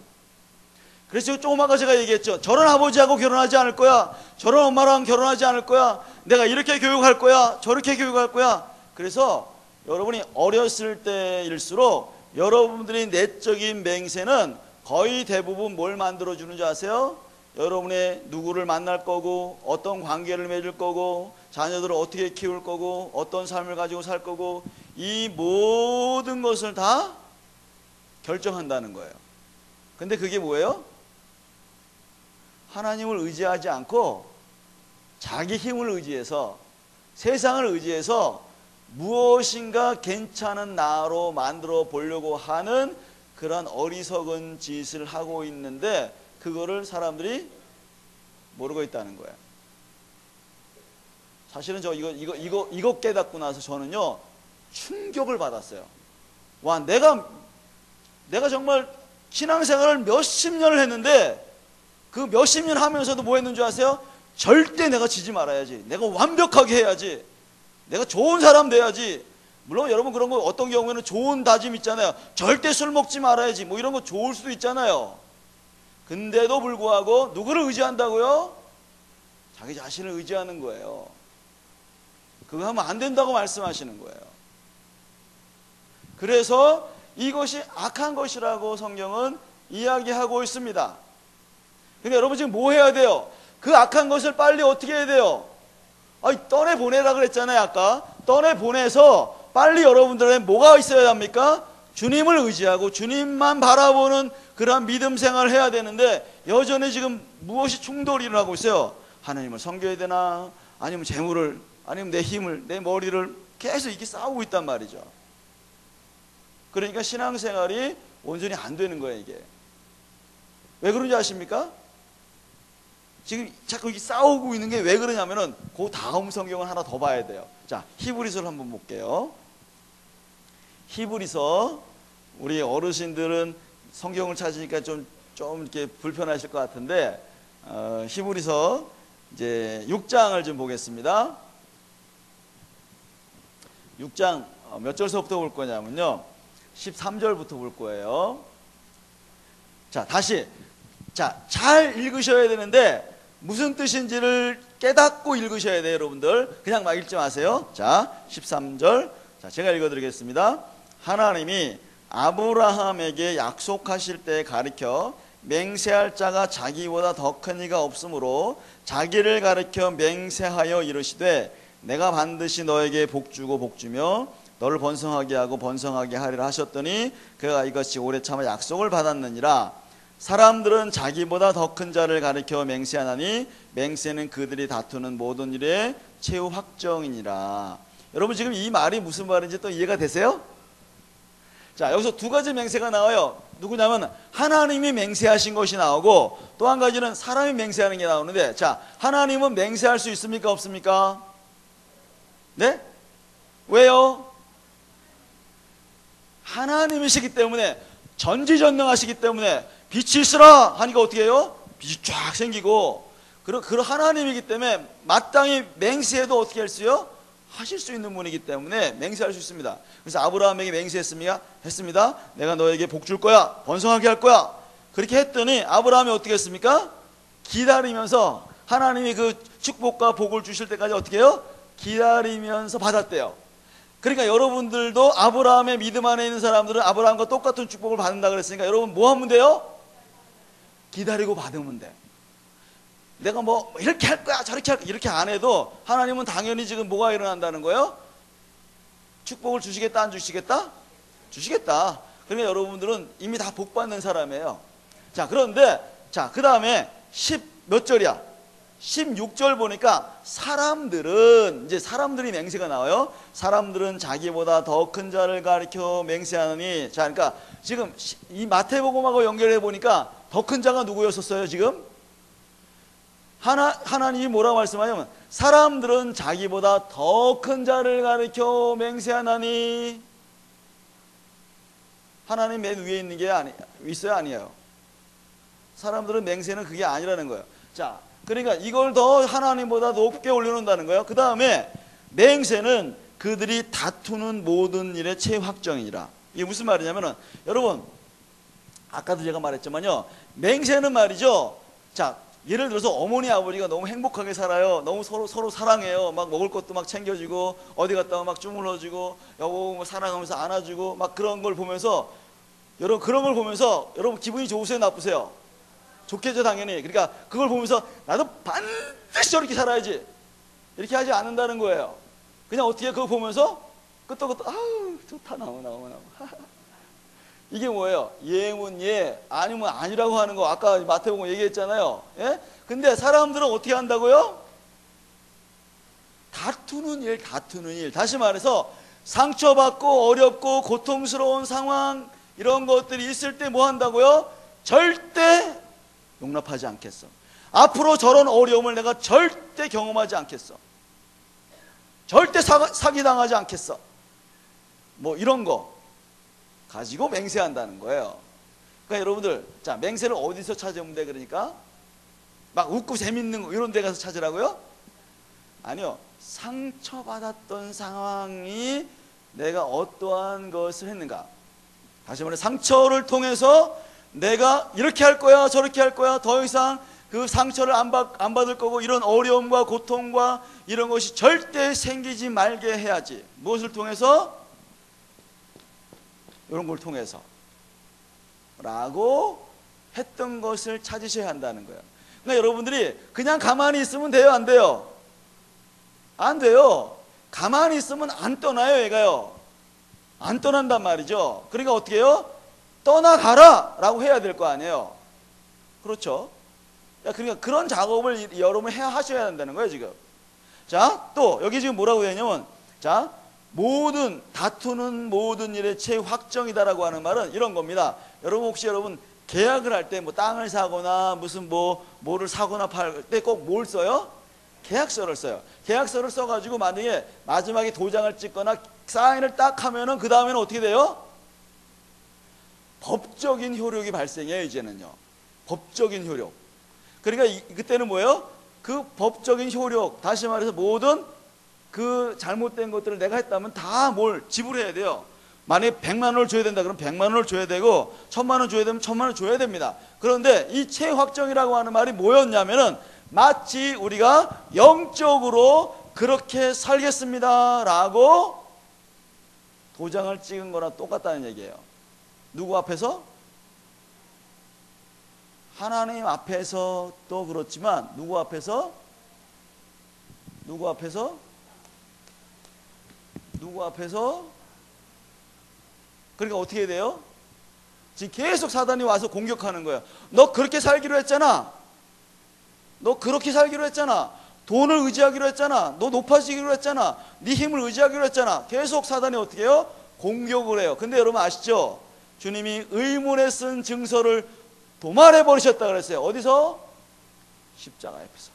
그래서 조금 아까 제가 얘기했죠. 저런 아버지하고 결혼하지 않을 거야. 저런 엄마랑 결혼하지 않을 거야. 내가 이렇게 교육할 거야. 저렇게 교육할 거야. 그래서 여러분이 어렸을 때일수록 여러분들의 내적인 맹세는 거의 대부분 뭘 만들어주는지 아세요? 여러분의 누구를 만날 거고 어떤 관계를 맺을 거고 자녀들을 어떻게 키울 거고 어떤 삶을 가지고 살 거고 이 모든 것을 다 결정한다는 거예요. 근데 그게 뭐예요? 하나님을 의지하지 않고 자기 힘을 의지해서 세상을 의지해서 무엇인가 괜찮은 나로 만들어 보려고 하는 그런 어리석은 짓을 하고 있는데 그거를 사람들이 모르고 있다는 거예요. 사실은 저 이거 깨닫고 나서 저는요 충격을 받았어요. 와, 내가 정말 신앙생활을 몇십 년을 했는데 그 몇십 년 하면서도 뭐 했는 줄 아세요? 절대 내가 지지 말아야지, 내가 완벽하게 해야지, 내가 좋은 사람 돼야지. 물론 여러분 그런 거 어떤 경우에는 좋은 다짐 있잖아요. 절대 술 먹지 말아야지, 뭐 이런 거 좋을 수도 있잖아요. 근데도 불구하고 누구를 의지한다고요? 자기 자신을 의지하는 거예요. 그거 하면 안 된다고 말씀하시는 거예요. 그래서 이것이 악한 것이라고 성경은 이야기하고 있습니다. 근데 여러분 지금 뭐 해야 돼요? 그 악한 것을 빨리 어떻게 해야 돼요? 떠내보내라 그랬잖아요. 아까 떠내보내서 빨리 여러분들의 뭐가 있어야 합니까? 주님을 의지하고 주님만 바라보는 그러한 믿음 생활을 해야 되는데 여전히 지금 무엇이 충돌이 일어나고 있어요? 하나님을 섬겨야 되나? 아니면 재물을, 아니면 내 힘을, 내 머리를 계속 이렇게 싸우고 있단 말이죠. 그러니까 신앙생활이 온전히 안 되는 거예요. 이게 왜 그런지 아십니까? 지금 자꾸 이렇게 싸우고 있는 게 왜 그러냐면은 그 다음 성경을 하나 더 봐야 돼요. 자, 히브리서를 한번 볼게요. 히브리서, 우리 어르신들은 성경을 찾으니까 좀 이렇게 불편하실 것 같은데 히브리서 이제 6장을 좀 보겠습니다. 6장 몇 절서부터 볼 거냐면요 13절부터 볼 거예요. 자, 다시 잘 읽으셔야 되는데 무슨 뜻인지를 깨닫고 읽으셔야 돼요. 여러분들 그냥 막 읽지 마세요. 자, 13절, 자, 제가 읽어드리겠습니다. 하나님이 아브라함에게 약속하실 때 가리켜 맹세할 자가 자기보다 더 큰 이가 없으므로 자기를 가리켜 맹세하여 이르시되 내가 반드시 너에게 복주고 복주며 너를 번성하게 하고 번성하게 하리라 하셨더니 그가 이것이 오래 참아 약속을 받았느니라. 사람들은 자기보다 더 큰 자를 가리켜 맹세하나니 맹세는 그들이 다투는 모든 일의 최후 확정이니라. 여러분 지금 이 말이 무슨 말인지 또 이해가 되세요? 자, 여기서 두 가지 맹세가 나와요. 누구냐면 하나님이 맹세하신 것이 나오고 또 한 가지는 사람이 맹세하는 게 나오는데, 자, 하나님은 맹세할 수 있습니까 없습니까? 네? 왜요? 하나님이시기 때문에, 전지전능하시기 때문에 빛이 있으라 하니까 어떻게 해요? 빛이 쫙 생기고, 그런 하나님이기 때문에 마땅히 맹세해도 어떻게 할 수요? 하실 수 있는 분이기 때문에 맹세할 수 있습니다. 그래서 아브라함에게 맹세했습니까? 했습니다. 내가 너에게 복 줄 거야, 번성하게 할 거야. 그렇게 했더니 아브라함이 어떻게 했습니까? 기다리면서 하나님이 그 축복과 복을 주실 때까지 어떻게 해요? 기다리면서 받았대요. 그러니까 여러분들도 아브라함의 믿음 안에 있는 사람들은 아브라함과 똑같은 축복을 받는다 그랬으니까 여러분 뭐 하면 돼요? 기다리고 받으면 돼. 내가 뭐 이렇게 할 거야 저렇게 할 거야 이렇게 안 해도 하나님은 당연히 지금 뭐가 일어난다는 거예요? 축복을 주시겠다 안 주시겠다? 주시겠다. 그러니까 여러분들은 이미 다 복 받는 사람이에요. 자, 그런데 자, 그 다음에 10 몇 절이야? 16절 보니까 사람들은, 이제 사람들이 맹세가 나와요. 사람들은 자기보다 더 큰 자를 가리켜 맹세하느니. 자, 그러니까 지금 이 마태복음하고 연결해 보니까 더 큰 자가 누구였었어요? 지금 하나님이 뭐라고 말씀하냐면 사람들은 자기보다 더 큰 자를 가리켜 맹세하나니. 하나님 맨 위에 있는 게 있어요? 아니에요? 사람들은 맹세는 그게 아니라는 거예요. 자, 그러니까 이걸 더 하나님보다 높게 올려놓는다는 거예요. 그 다음에 맹세는 그들이 다투는 모든 일의 최확정이라. 이게 무슨 말이냐면은, 여러분 아까도 제가 말했지만요, 맹세는 말이죠, 자, 예를 들어서 어머니 아버지가 너무 행복하게 살아요. 너무 서로 사랑해요. 막 먹을 것도 막 챙겨주고 어디 갔다가 막 주물러주고 여보 사랑하면서 안아주고 막 그런 걸 보면서, 여러분 그런 걸 보면서 여러분 기분이 좋으세요 나쁘세요? 좋겠죠 당연히. 그러니까 그걸 보면서 나도 반드시 저렇게 살아야지 이렇게 하지 않는다는 거예요. 그냥 어떻게 그거 보면서 끄떡끄떡 아우 좋다 너무 이게 뭐예요? 예면 예, 아니면 아니라고 하는 거. 아까 마태복음 얘기했잖아요. 예? 근데 사람들은 어떻게 한다고요? 다투는 일. 다시 말해서 상처받고 어렵고 고통스러운 상황, 이런 것들이 있을 때 뭐 한다고요? 절대 용납하지 않겠어. 앞으로 저런 어려움을 내가 절대 경험하지 않겠어. 절대 사기당하지 않겠어. 뭐 이런 거 가지고 맹세한다는 거예요. 그러니까 여러분들, 자, 맹세를 어디서 찾으면 돼? 그러니까 막 웃고 재밌는 거 이런 데 가서 찾으라고요? 아니요. 상처받았던 상황이 내가 어떠한 것을 했는가. 다시 말해, 상처를 통해서 내가 이렇게 할 거야, 저렇게 할 거야, 더 이상 그 상처를 안 받을 거고, 이런 어려움과 고통과 이런 것이 절대 생기지 말게 해야지. 무엇을 통해서? 이런 걸 통해서 라고 했던 것을 찾으셔야 한다는 거예요. 그러니까 여러분들이 그냥 가만히 있으면 돼요, 안 돼요? 안 돼요. 가만히 있으면 안 떠나요, 얘가요. 안 떠난단 말이죠. 그러니까 어떻게 해요? 떠나가라 라고 해야 될 거 아니에요. 그렇죠? 그러니까 그런 작업을 여러분이 하셔야 한다는 거예요, 지금. 자, 또 여기 지금 뭐라고 되어 있냐면, 자, 모든 다투는 모든 일의 최확정이다라고 하는 말은 이런 겁니다. 여러분 혹시 여러분 계약을 할 때 뭐 땅을 사거나 무슨 뭐를 사거나 팔 때 꼭 뭘 써요? 계약서를 써요. 계약서를 써가지고 만약에 마지막에 도장을 찍거나 사인을 딱 하면은 그 다음에는 어떻게 돼요? 법적인 효력이 발생해요, 이제는요. 법적인 효력. 그러니까 그때는 뭐예요? 그 법적인 효력, 다시 말해서 모든 그 잘못된 것들을 내가 했다면 다 뭘 지불해야 돼요. 만약에 100만 원을 줘야 된다 그러면 100만 원을 줘야 되고, 1000만 원 줘야 되면 1000만 원 줘야 됩니다. 그런데 이 최확정이라고 하는 말이 뭐였냐면은 마치 우리가 영적으로 그렇게 살겠습니다 라고 도장을 찍은 거랑 똑같다는 얘기예요. 누구 앞에서? 하나님 앞에서 또 그렇지만 누구 앞에서? 누구 앞에서? 누구 앞에서? 그러니까 어떻게 돼요? 지금 계속 사단이 와서 공격하는 거예요. 너 그렇게 살기로 했잖아. 너 그렇게 살기로 했잖아. 돈을 의지하기로 했잖아. 너 높아지기로 했잖아. 네 힘을 의지하기로 했잖아. 계속 사단이 어떻게 해요? 공격을 해요. 근데 여러분 아시죠? 주님이 의문에 쓴 증서를 도말해 버리셨다 그랬어요. 어디서? 십자가 옆에서.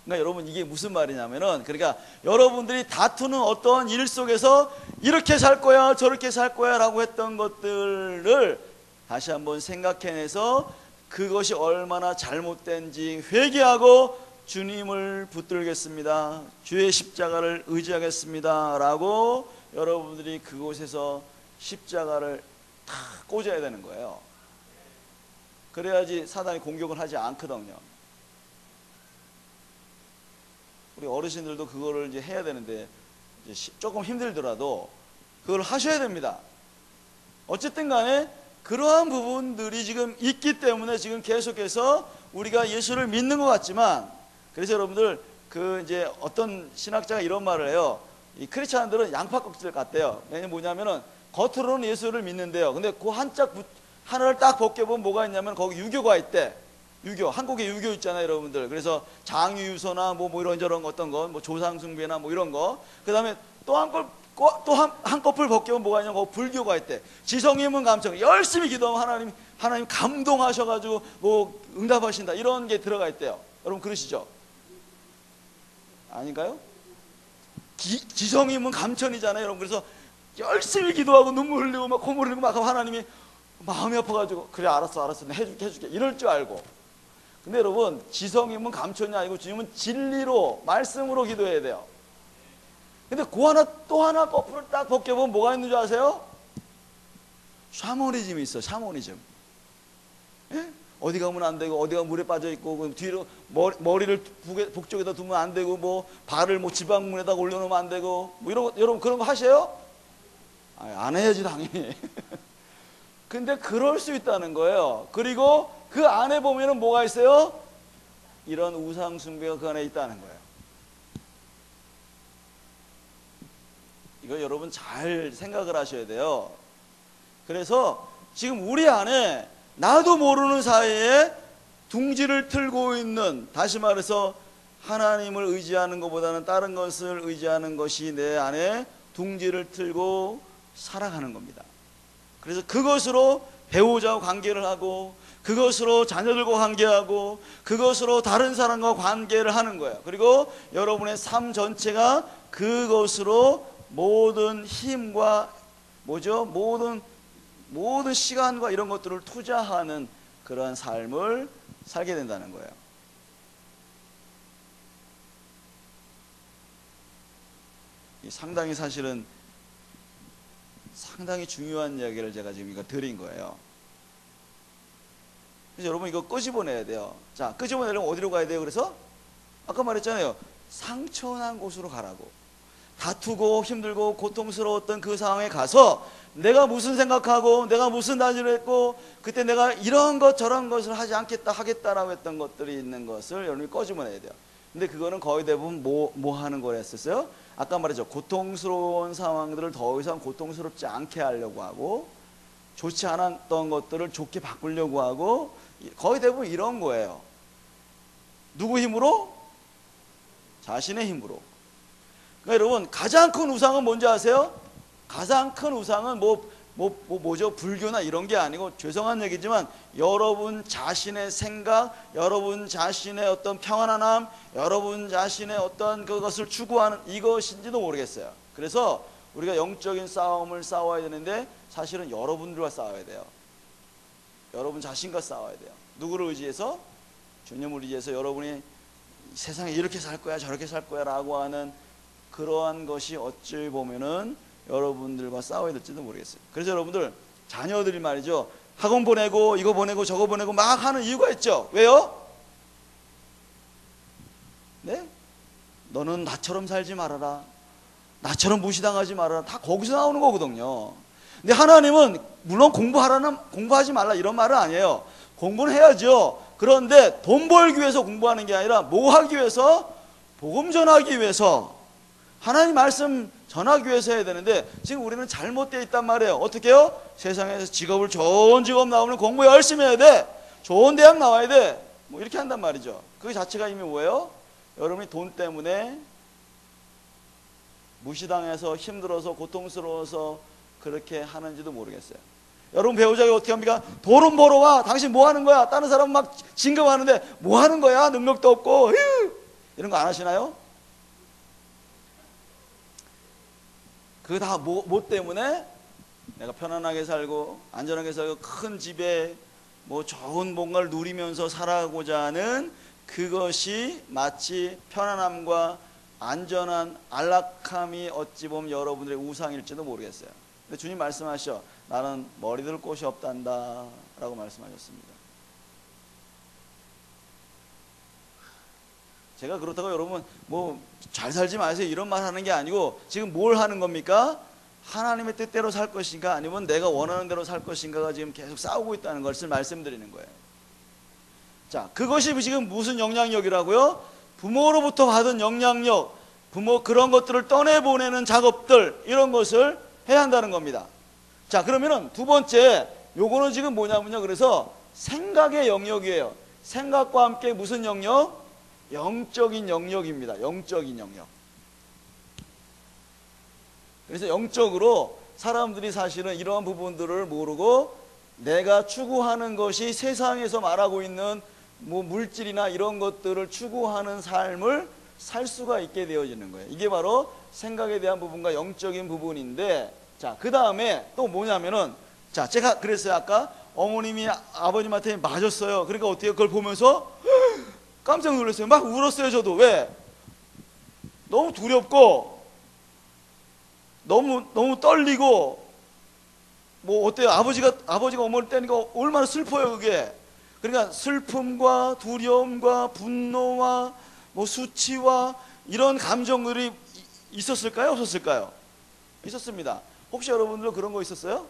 그러니까 여러분 이게 무슨 말이냐면은, 그러니까 여러분들이 다투는 어떤 일 속에서 이렇게 살 거야 저렇게 살 거야 라고 했던 것들을 다시 한번 생각해내서 그것이 얼마나 잘못된지 회개하고 주님을 붙들겠습니다, 주의 십자가를 의지하겠습니다 라고 여러분들이 그곳에서 십자가를 다 꽂아야 되는 거예요. 그래야지 사단이 공격을 하지 않거든요. 우리 어르신들도 그거를 이제 해야 되는데 이제 조금 힘들더라도 그걸 하셔야 됩니다. 어쨌든 간에 그러한 부분들이 지금 있기 때문에 지금 계속해서 우리가 예수를 믿는 것 같지만, 그래서 여러분들 그 이제 어떤 신학자가 이런 말을 해요. 이 크리스찬들은 양파 껍질 같대요. 왜냐면 뭐냐면은 겉으로는 예수를 믿는데요. 근데 그 하나를 딱 벗겨보면 뭐가 있냐면 거기 유교가 있대. 유교, 한국에 유교 있잖아요, 여러분들. 그래서 장유유서나 뭐 이런저런 어떤 거, 뭐 조상숭배나 뭐 이런 거. 그 다음에 또 한 꺼풀 벗겨보면 뭐가 있냐면 거기 불교가 있대. 지성임은 감청. 열심히 기도하면 하나님 감동하셔가지고 뭐 응답하신다. 이런 게 들어가 있대요. 여러분 그러시죠? 아닌가요? 지성임은 감천이잖아요, 여러분. 그래서 열심히 기도하고 눈물 흘리고 막 콧물 흘리고 막 하면 하나님이 마음이 아파가지고 그래 알았어 해줄게 이럴 줄 알고. 근데 여러분 지성임은 감천이 아니고 주님은 진리로 말씀으로 기도해야 돼요. 근데 그 하나 또 하나 거풀을 딱 벗겨보면 뭐가 있는 줄 아세요? 샤머니즘이 있어. 샤머니즘. 예? 어디 가면 안 되고 어디가 물에 빠져 있고 그 뒤로 머리를 북쪽에다 두면 안 되고 뭐 발을 뭐 지방문에다가 올려놓으면 안 되고 뭐 이런 거, 여러분 그런 거 하세요? 안 해야지 당연히. 근데 그럴 수 있다는 거예요. 그리고 그 안에 보면은 뭐가 있어요? 이런 우상 숭배가 그 안에 있다는 거예요. 이거 여러분 잘 생각을 하셔야 돼요. 그래서 지금 우리 안에 나도 모르는 사이에 둥지를 틀고 있는, 다시 말해서 하나님을 의지하는 것보다는 다른 것을 의지하는 것이 내 안에 둥지를 틀고 살아가는 겁니다. 그래서 그것으로 배우자와 관계를 하고 그것으로 자녀들과 관계하고 그것으로 다른 사람과 관계를 하는 거예요. 그리고 여러분의 삶 전체가 그것으로 모든 힘과 모든 시간과 이런 것들을 투자하는 그러한 삶을 살게 된다는 거예요. 상당히 사실은 상당히 중요한 이야기를 제가 지금 이거 드린 거예요. 그래서 여러분 이거 끄집어내야 돼요. 자, 끄집어내려면 어디로 가야 돼요? 그래서 아까 말했잖아요. 상처난 곳으로 가라고. 다투고 힘들고 고통스러웠던 그 상황에 가서 내가 무슨 생각하고 내가 무슨 다짐을 했고 그때 내가 이런 것 저런 것을 하지 않겠다 하겠다라고 했던 것들이 있는 것을 여러분이 꺼집어내야 돼요. 근데 그거는 거의 대부분 뭐 하는 거였었어요? 아까 말했죠. 고통스러운 상황들을 더 이상 고통스럽지 않게 하려고 하고 좋지 않았던 것들을 좋게 바꾸려고 하고 거의 대부분 이런 거예요. 누구 힘으로? 자신의 힘으로. 그러니까 여러분 가장 큰 우상은 뭔지 아세요? 가장 큰 우상은 뭐죠? 불교나 이런 게 아니고 죄송한 얘기지만 여러분 자신의 생각, 여러분 자신의 어떤 평안함, 여러분 자신의 어떤 그것을 추구하는 이것인지도 모르겠어요. 그래서 우리가 영적인 싸움을 싸워야 되는데 사실은 여러분들과 싸워야 돼요. 여러분 자신과 싸워야 돼요. 누구를 의지해서? 주님을 의지해서 여러분이 세상에 이렇게 살 거야 저렇게 살 거야 라고 하는 그러한 것이 어찌 보면은 여러분들과 싸워야 될지도 모르겠어요. 그래서 여러분들 자녀들이 말이죠, 학원 보내고 이거 보내고 저거 보내고 막 하는 이유가 있죠. 왜요? 네? 너는 나처럼 살지 말아라, 나처럼 무시당하지 말아라, 다 거기서 나오는 거거든요. 근데 하나님은 물론 공부하지 말라 이런 말은 아니에요. 공부는 해야죠. 그런데 돈 벌기 위해서 공부하는 게 아니라 뭐 하기 위해서? 복음 전하기 위해서, 하나님 말씀 전하기 위해서 해야 되는데 지금 우리는 잘못되어 있단 말이에요. 어떻게 해요? 세상에서 좋은 직업 나오면 공부 열심히 해야 돼, 좋은 대학 나와야 돼, 뭐 이렇게 한단 말이죠. 그 자체가 이미 뭐예요? 여러분이 돈 때문에 무시당해서 힘들어서 고통스러워서 그렇게 하는지도 모르겠어요. 여러분 배우자가 어떻게 합니까? 돈 벌어 와, 당신 뭐 하는 거야? 다른 사람 막 진급하는데 뭐 하는 거야? 능력도 없고 이런 거 안 하시나요? 그거 다 뭐 때문에? 내가 편안하게 살고 안전하게 살고 큰 집에 뭐 좋은 뭔가를 누리면서 살아가고자 하는 그것이 마치 편안함과 안전한 안락함이 어찌 보면 여러분들의 우상일지도 모르겠어요. 근데 주님 말씀하셔, 나는 머리들 곳이 없단다 라고 말씀하셨습니다. 제가 그렇다고 여러분 뭐 잘 살지 마세요 이런 말 하는 게 아니고 지금 뭘 하는 겁니까? 하나님의 뜻대로 살 것인가 아니면 내가 원하는 대로 살 것인가가 지금 계속 싸우고 있다는 것을 말씀드리는 거예요. 자, 그것이 지금 무슨 영향력이라고요? 부모로부터 받은 영향력, 부모 그런 것들을 떠내보내는 작업들, 이런 것을 해야 한다는 겁니다. 자, 그러면은 두 번째, 요거는 지금 뭐냐면요, 그래서 생각의 영역이에요. 생각과 함께 무슨 영역? 영적인 영역입니다. 영적인 영역. 그래서 영적으로 사람들이 사실은 이러한 부분들을 모르고 내가 추구하는 것이 세상에서 말하고 있는 뭐 물질이나 이런 것들을 추구하는 삶을 살 수가 있게 되어지는 거예요. 이게 바로 생각에 대한 부분과 영적인 부분인데, 자, 그 다음에 또 뭐냐면은, 자, 제가 그랬어요. 아까 어머님이 아버님한테 맞았어요. 그러니까 어떻게 그걸 보면서 깜짝 놀랐어요. 막 울었어요. 저도. 왜? 너무 두렵고 너무 떨리고, 뭐 어때요? 아버지가 어머니 때니까 얼마나 슬퍼요 그게. 그러니까 슬픔과 두려움과 분노와 뭐 수치와 이런 감정들이 있었을까요? 없었을까요? 있었습니다. 혹시 여러분들 그런 거 있었어요?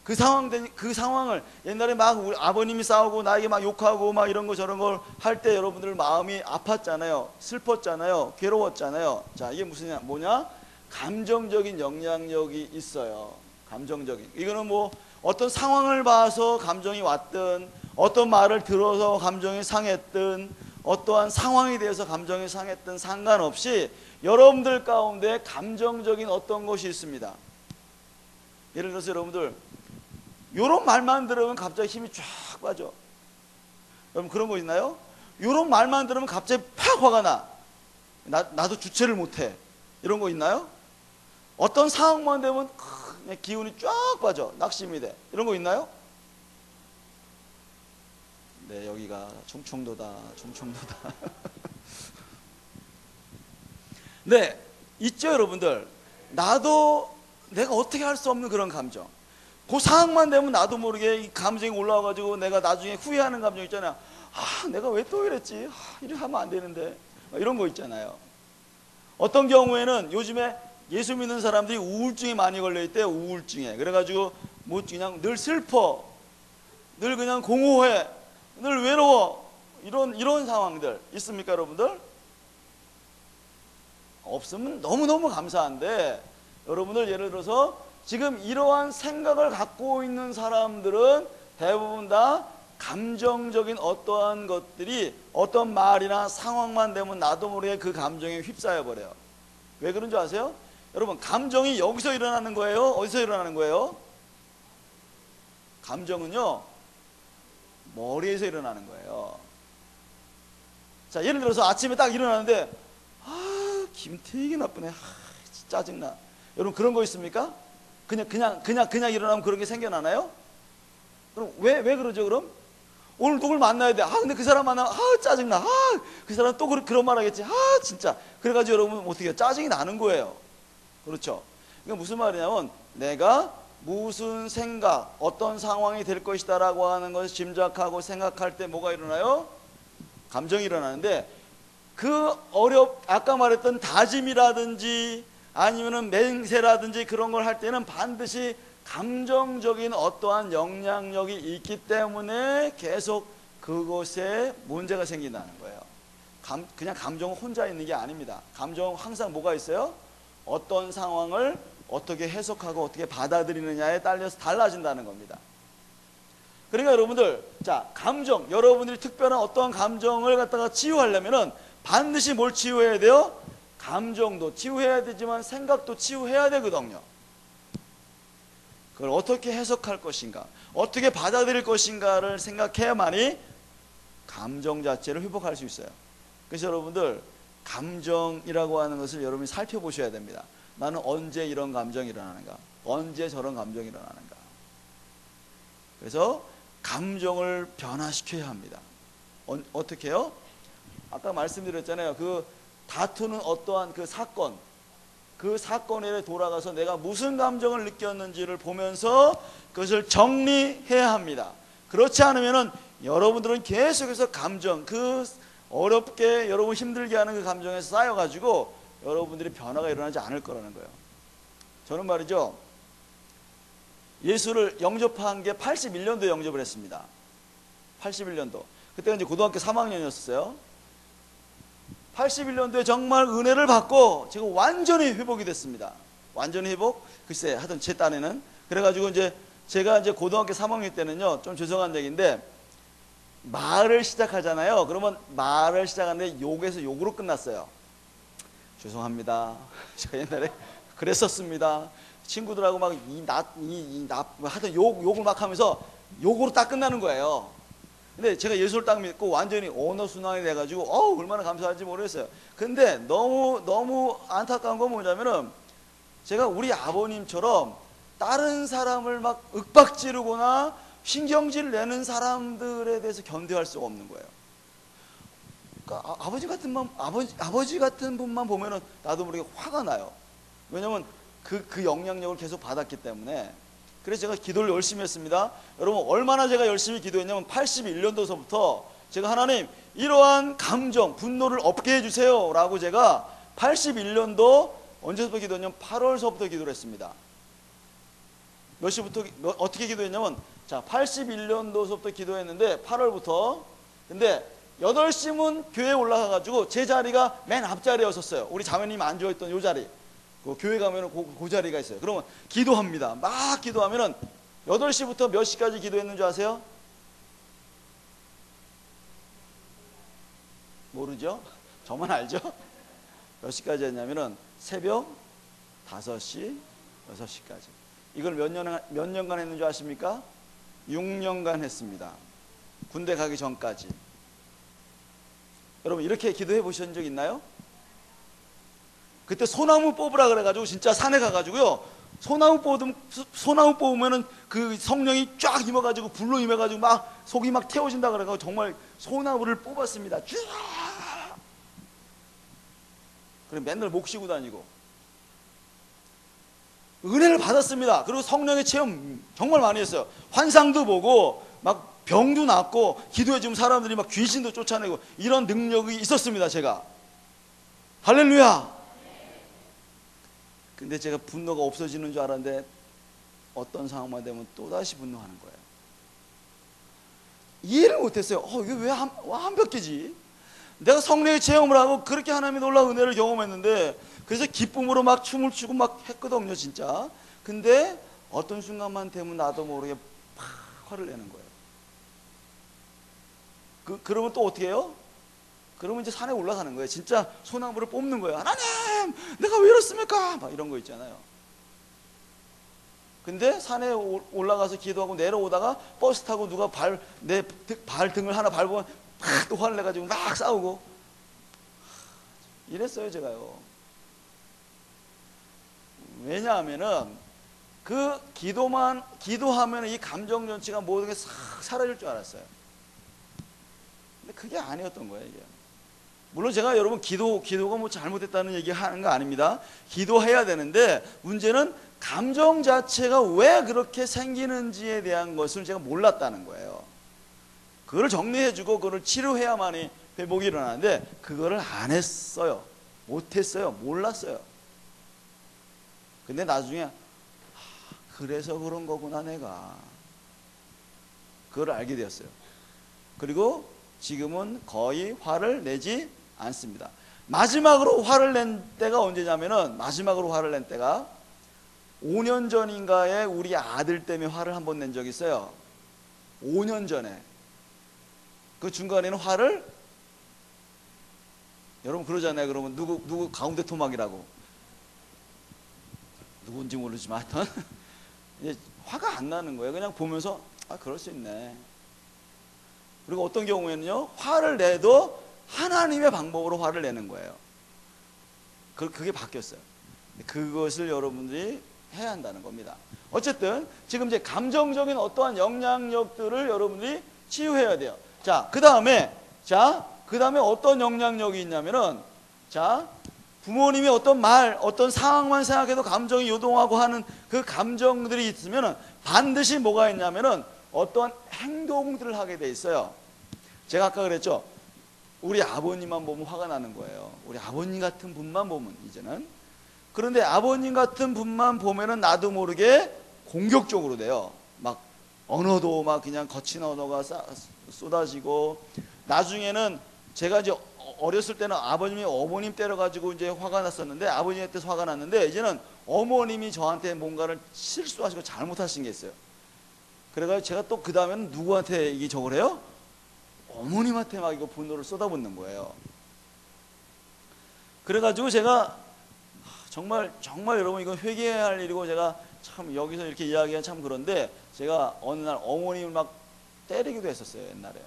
그 상황을 옛날에 막 우리 아버님이 싸우고 나에게 막 욕하고 막 이런 거 저런 걸 할 때 여러분들 마음이 아팠잖아요. 슬펐잖아요. 괴로웠잖아요. 자, 이게 뭐냐? 감정적인 영향력이 있어요. 감정적인. 이거는 뭐 어떤 상황을 봐서 감정이 왔든, 어떤 말을 들어서 감정이 상했든, 어떠한 상황에 대해서 감정이 상했든 상관없이 여러분들 가운데 감정적인 어떤 것이 있습니다. 예를 들어서 여러분들 요런 말만 들으면 갑자기 힘이 쫙 빠져. 여러분 그런 거 있나요? 요런 말만 들으면 갑자기 팍 화가 나. 나도 주체를 못해. 이런 거 있나요? 어떤 상황만 되면 그냥 기운이 쫙 빠져. 낙심이 돼. 이런 거 있나요? 네, 여기가 충청도다. 네, 있죠 여러분들. 나도 내가 어떻게 할 수 없는 그런 감정. 그 상황만 되면 나도 모르게 이 감정이 올라와가지고 내가 나중에 후회하는 감정 있잖아요. 내가 왜 또 이랬지? 이렇게 하면 안 되는데. 이런 거 있잖아요. 어떤 경우에는 요즘에 예수 믿는 사람들이 우울증에 많이 걸려있대요. 우울증에. 그래가지고 뭐 그냥 늘 슬퍼, 늘 그냥 공허해, 늘 외로워. 이런 상황들 있습니까 여러분들? 없으면 너무너무 감사한데, 여러분들 예를 들어서 지금 이러한 생각을 갖고 있는 사람들은 대부분 다 감정적인 어떠한 것들이 어떤 말이나 상황만 되면 나도 모르게 그 감정에 휩싸여 버려요. 왜 그런 줄 아세요? 여러분 감정이 여기서 일어나는 거예요? 어디서 일어나는 거예요? 감정은요 머리에서 일어나는 거예요. 자, 예를 들어서 아침에 딱 일어나는데 기분 되게 나쁘네. 짜증나. 여러분 그런 거 있습니까? 그냥 일어나면 그런 게 생겨나나요? 그럼 왜 그러죠 그럼? 오늘 누굴 만나야 돼. 근데 그 사람 만나면 짜증나. 그 사람 또 그런 말 하겠지. 진짜. 그래가지고 여러분 어떻게 해요? 짜증이 나는 거예요. 그렇죠? 이게 무슨 말이냐면 내가 무슨 생각, 어떤 상황이 될 것이다 라고 하는 것을 짐작하고 생각할 때 뭐가 일어나요? 감정이 일어나는데, 아까 말했던 다짐이라든지 아니면은 맹세라든지 그런 걸 할 때는 반드시 감정적인 어떠한 영향력이 있기 때문에 계속 그곳에 문제가 생긴다는 거예요. 그냥 감정은 혼자 있는 게 아닙니다. 감정은 항상 뭐가 있어요? 어떤 상황을 어떻게 해석하고 어떻게 받아들이느냐에 따라서 달라진다는 겁니다. 그러니까 여러분들, 자, 감정, 여러분들이 특별한 어떠한 감정을 갖다가 치유하려면은 반드시 뭘 치유해야 돼요? 감정도 치유해야 되지만 생각도 치유해야 되거든요. 그걸 어떻게 해석할 것인가, 어떻게 받아들일 것인가를 생각해야만이 감정 자체를 회복할 수 있어요. 그래서 여러분들 감정이라고 하는 것을 여러분이 살펴보셔야 됩니다. 나는 언제 이런 감정이 일어나는가, 언제 저런 감정이 일어나는가. 그래서 감정을 변화시켜야 합니다. 어떻게 해요? 아까 말씀드렸잖아요. 그 다투는 어떠한 그 사건에 돌아가서 내가 무슨 감정을 느꼈는지를 보면서 그것을 정리해야 합니다. 그렇지 않으면은 여러분들은 계속해서 감정, 그 어렵게 여러분 힘들게 하는 그 감정에서 쌓여가지고 여러분들이 변화가 일어나지 않을 거라는 거예요. 저는 말이죠, 예수를 영접한 게 81년도에 영접을 했습니다. 81년도. 그때가 이제 고등학교 3학년이었어요. 81년도에 정말 은혜를 받고 제가 완전히 회복이 됐습니다. 완전히 회복? 글쎄, 하여튼 제 딴에는. 그래가지고 제가 고등학교 3학년 때는요, 좀 죄송한 얘기인데, 말을 시작하잖아요. 그러면 말을 시작하는데 욕에서 욕으로 끝났어요. 죄송합니다. 제가 옛날에 그랬었습니다. 친구들하고 막 하여튼 욕을 막 하면서 욕으로 딱 끝나는 거예요. 근데 제가 예수를 딱 믿고 완전히 언어 순환이 돼가지고 얼마나 감사한지 모르겠어요. 근데 너무 안타까운 건 뭐냐면은, 제가 우리 아버님처럼 다른 사람을 막 윽박지르거나 신경질 내는 사람들에 대해서 견뎌할 수가 없는 거예요. 그러니까 아버지 같은 분만 보면은 나도 모르게 화가 나요. 왜냐면 그 영향력을 계속 받았기 때문에. 그래서 제가 기도를 열심히 했습니다. 여러분 얼마나 제가 열심히 기도했냐면 81년도서부터 제가 하나님 이러한 감정, 분노를 없게 해주세요 라고 제가 81년도 언제부터 기도했냐면 8월서부터 기도를 했습니다. 어떻게 기도했냐면, 자, 81년도서부터 기도했는데 8월부터. 근데 8시면 교회에 올라가가지고 제 자리가 맨 앞자리였었어요. 우리 자매님이 앉아있던 요 자리, 그 교회 가면은 그 자리가 있어요. 그러면 기도합니다. 막 기도하면은 8시부터 몇 시까지 기도했는 줄 아세요? 모르죠? 저만 알죠? 몇 시까지 했냐면은 새벽 5시, 6시까지. 이걸 몇 년간 했는 줄 아십니까? 6년간 했습니다. 군대 가기 전까지. 여러분 이렇게 기도해 보신 적 있나요? 그때 소나무 뽑으라 그래가지고 진짜 산에 가가지고요, 소나무 뽑으면은 그 성령이 쫙 임해가지고 불로 임해가지고 막 속이 막 태워진다 그래가지고 정말 소나무를 뽑았습니다. 쫙. 그래 맨날 목 쉬고 다니고 은혜를 받았습니다. 그리고 성령의 체험 정말 많이 했어요. 환상도 보고 막 병도 낫고 기도해 주면 사람들이 막 귀신도 쫓아내고 이런 능력이 있었습니다. 제가. 할렐루야. 근데 제가 분노가 없어지는 줄 알았는데 어떤 상황만 되면 또다시 분노하는 거예요. 이해를 못했어요. 이게 왜 한벽기지? 내가 성령의 체험을 하고 그렇게 하나님의 놀라운 은혜를 경험했는데, 그래서 기쁨으로 막 춤을 추고 막 했거든요 진짜. 근데 어떤 순간만 되면 나도 모르게 팍 화를 내는 거예요. 그러면 또 어떻게 해요? 그러면 이제 산에 올라가는 거예요. 진짜 소나무를 뽑는 거예요. 하나님 내가 왜 이렇습니까? 막 이런 거 있잖아요. 근데 산에 올라가서 기도하고 내려오다가 버스 타고 누가 내 발등을 하나 밟으면 팍 또 화를 내가지고 막 싸우고 이랬어요 제가요. 왜냐하면은 그 기도하면 이 감정 전체가 모든 게 싹 사라질 줄 알았어요. 근데 그게 아니었던 거예요 이게. 물론 제가 여러분 기도가 뭐 잘못됐다는 얘기 하는 거 아닙니다. 기도해야 되는데 문제는 감정 자체가 왜 그렇게 생기는지에 대한 것을 제가 몰랐다는 거예요. 그걸 정리해주고 그걸 치료해야만이 회복이 일어나는데 그거를 안 했어요. 못했어요. 몰랐어요. 근데 나중에 그래서 그런 거구나 내가. 그걸 알게 되었어요. 그리고 지금은 거의 화를 내지 않습니다. 마지막으로 화를 낸 때가 언제냐면은, 마지막으로 화를 낸 때가 5년 전인가에 우리 아들 때문에 화를 한 번 낸 적이 있어요. 5년 전에. 그 중간에는 화를, 여러분 그러잖아요. 그러면 누구 가운데 토막이라고. 누군지 모르지만 하여튼 화가 안 나는 거예요. 그냥 보면서 그럴 수 있네. 그리고 어떤 경우에는요, 화를 내도 하나님의 방법으로 화를 내는 거예요. 그게 바뀌었어요. 그것을 여러분들이 해야 한다는 겁니다. 어쨌든 지금 이제 감정적인 어떠한 영향력들을 여러분들이 치유해야 돼요. 자, 그 다음에 어떤 영향력이 있냐면은, 부모님이 어떤 말, 어떤 상황만 생각해도 감정이 요동하고 하는 그 감정들이 있으면은 반드시 뭐가 있냐면은 어떤 행동들을 하게 돼 있어요. 제가 아까 그랬죠. 우리 아버님만 보면 화가 나는 거예요. 우리 아버님 같은 분만 보면 이제는. 그런데 아버님 같은 분만 보면은 나도 모르게 공격적으로 돼요. 막 언어도 막 그냥 거친 언어가 쏟아지고, 나중에는 제가 이제 어렸을 때는 아버님이 어머님 때려가지고 이제 화가 났었는데, 아버님한테서 화가 났는데, 이제는 어머님이 저한테 뭔가를 실수하시고 잘못하신 게 있어요. 그래가지고 제가 또 그 다음에는 누구한테 이게 저걸 해요? 어머님한테 막 이거 분노를 쏟아붓는 거예요. 그래가지고 제가 정말 여러분 이건 회개해야 할 일이고, 제가 참 여기서 이렇게 이야기하면 참 그런데, 제가 어느 날 어머님을 막 때리기도 했었어요. 옛날에요.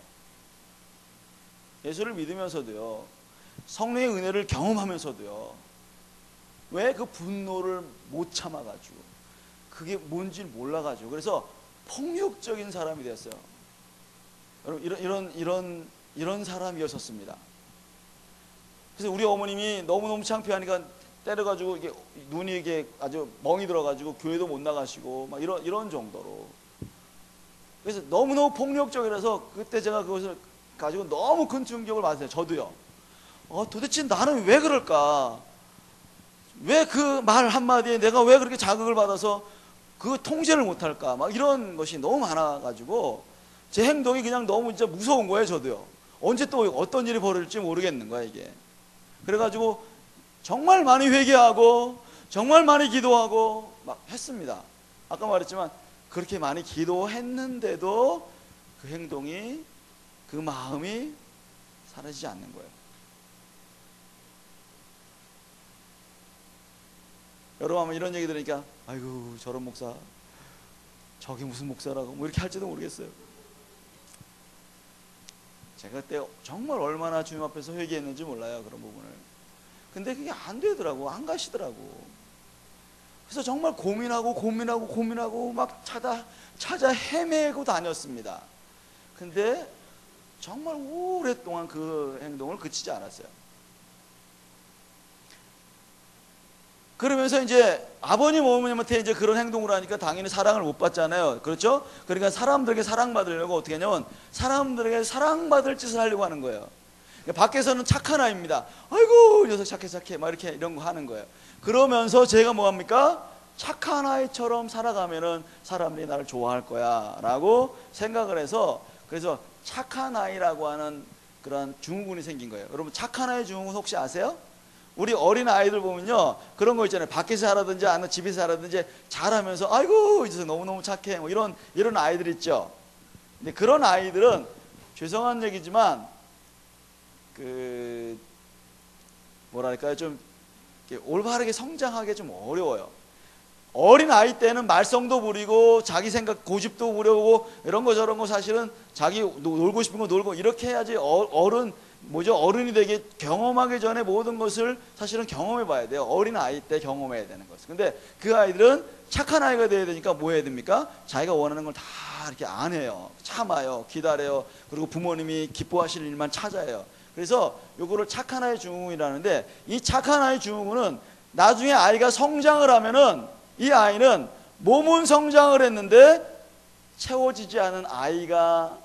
예수를 믿으면서도요, 성령의 은혜를 경험하면서도요, 왜 그 분노를 못 참아가지고, 그게 뭔지 몰라가지고, 그래서 폭력적인 사람이 됐어요. 여러분 이런 사람이었었습니다. 그래서 우리 어머님이 너무너무 창피하니까 때려가지고 이게 눈이 이게 아주 멍이 들어가지고 교회도 못 나가시고 막 이런 정도로. 그래서 너무너무 폭력적이라서 그때 제가 그것을 가지고 너무 큰 충격을 받았어요. 저도요. 도대체 나는 왜 그럴까? 왜 그 말 한마디에 내가 왜 그렇게 자극을 받아서 그 통제를 못할까? 막 이런 것이 너무 많아가지고 제 행동이 그냥 너무 진짜 무서운 거예요. 저도요. 언제 또 어떤 일이 벌어질지 모르겠는 거야 이게. 그래가지고 정말 많이 회개하고 정말 많이 기도하고 막 했습니다. 아까 말했지만 그렇게 많이 기도했는데도 그 행동이, 그 마음이 사라지지 않는 거예요. 여러분 아마 이런 얘기 들으니까 아이고 저런 목사 저게 무슨 목사라고 뭐 이렇게 할지도 모르겠어요. 제가 그때 정말 얼마나 주님 앞에서 회개했는지 몰라요, 그런 부분을. 근데 그게 안 되더라고, 안 가시더라고. 그래서 정말 고민하고 막 찾아 헤매고 다녔습니다. 근데 정말 오랫동안 그 행동을 그치지 않았어요. 그러면서 이제 아버님 어머님한테 이제 그런 행동을 하니까 당연히 사랑을 못 받잖아요. 그렇죠? 그러니까 사람들에게 사랑받으려고 어떻게 하냐면 사람들에게 사랑받을 짓을 하려고 하는 거예요. 밖에서는 착한 아이입니다. 아이고 이 녀석 착해 막 이렇게 이런 거 하는 거예요. 그러면서 제가 뭐합니까? 착한 아이처럼 살아가면은 사람들이 나를 좋아할 거야 라고 생각을 해서, 그래서 착한 아이라고 하는 그런 증후군이 생긴 거예요. 여러분, 착한 아이 증후군 혹시 아세요? 우리 어린 아이들 보면요, 그런 거 있잖아요. 밖에서 하라든지 아니면 집에서 하라든지 잘하면서 아이고 이 녀석 너무너무 착해 뭐 이런 아이들 있죠. 근데 그런 아이들은 죄송한 얘기지만 그 뭐랄까요, 좀 올바르게 성장하기 좀 어려워요. 어린 아이 때는 말썽도 부리고 자기 생각 고집도 부려오고 이런 거 저런 거 사실은 자기 놀고 싶은 거 놀고 이렇게 해야지 어른이 되게 경험하기 전에 모든 것을 사실은 경험해 봐야 돼요. 어린 아이 때 경험해야 되는 것을. 근데 그 아이들은 착한 아이가 돼야 되니까 뭐 해야 됩니까? 자기가 원하는 걸 다 이렇게 안 해요. 참아요. 기다려요. 그리고 부모님이 기뻐하실 일만 찾아요. 그래서 요거를 착한 아이 증후군이라는데, 이 착한 아이 증후군은 나중에 아이가 성장을 하면은 이 아이는 몸은 성장을 했는데 채워지지 않은 아이가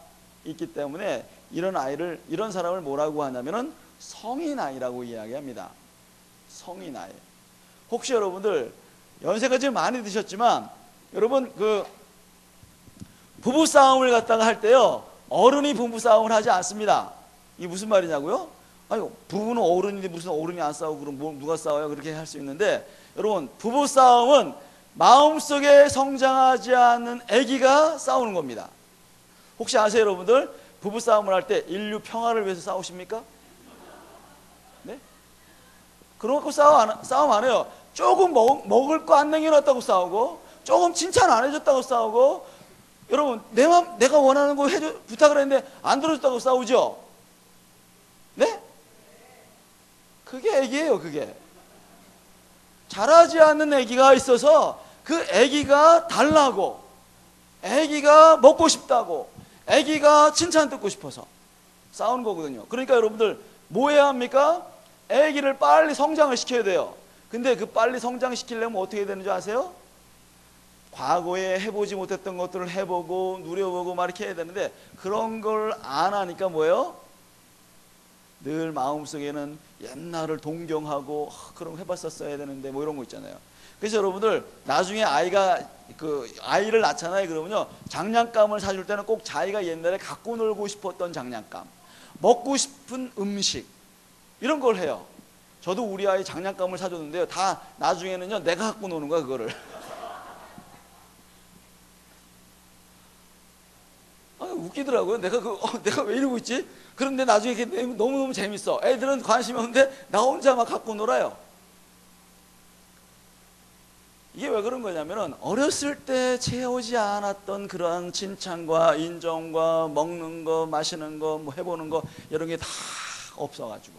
있기 때문에 이런 사람을 뭐라고 하냐면은 성인 아이라고 이야기합니다. 성인 아이. 혹시 여러분들 연세가 좀 많이 드셨지만 여러분 그 부부 싸움을 갖다가 할 때요, 어른이 부부 싸움을 하지 않습니다. 이게 무슨 말이냐고요? 아니, 부부는 어른인데 무슨 어른이 안 싸우고 그럼 누가 싸워요? 그렇게 할 수 있는데, 여러분 부부 싸움은 마음속에 성장하지 않는 아기가 싸우는 겁니다. 혹시 아세요, 여러분들? 부부 싸움을 할 때 인류 평화를 위해서 싸우십니까? 네? 그런 거 갖고 싸움 안 해요. 조금 먹을 거 안 남겨놨다고 싸우고, 조금 칭찬 안 해줬다고 싸우고, 여러분 내가 원하는 거 부탁을 했는데 안 들어줬다고 싸우죠? 네? 그게 애기예요. 그게 자라지 않는 애기가 있어서 그 애기가 달라고, 애기가 먹고 싶다고, 애기가 칭찬 듣고 싶어서 싸우는 거거든요. 그러니까 여러분들 뭐 해야 합니까? 애기를 빨리 성장을 시켜야 돼요. 근데 그 빨리 성장시키려면 어떻게 해야 되는지 아세요? 과거에 해보지 못했던 것들을 해보고 누려보고 막 이렇게 해야 되는데, 그런 걸 안 하니까 뭐예요? 늘 마음속에는 옛날을 동경하고 그럼 해봤었어야 되는데 뭐 이런 거 있잖아요. 그래서 여러분들 나중에 아이를 낳잖아요. 그러면요, 장난감을 사줄 때는 꼭 자기가 옛날에 갖고 놀고 싶었던 장난감, 먹고 싶은 음식 이런 걸 해요. 저도 우리 아이 장난감을 사줬는데요, 다 나중에는요 내가 갖고 노는 거야 그거를. 웃기더라고요. 내가 왜 이러고 있지? 그런데 나중에 이게 너무너무 재밌어. 애들은 관심이 없는데 나 혼자 막 갖고 놀아요. 이게 왜 그런 거냐면은 어렸을 때 채우지 않았던 그러한 칭찬과 인정과 먹는 거, 마시는 거, 뭐 해보는 거 이런 게 다 없어가지고.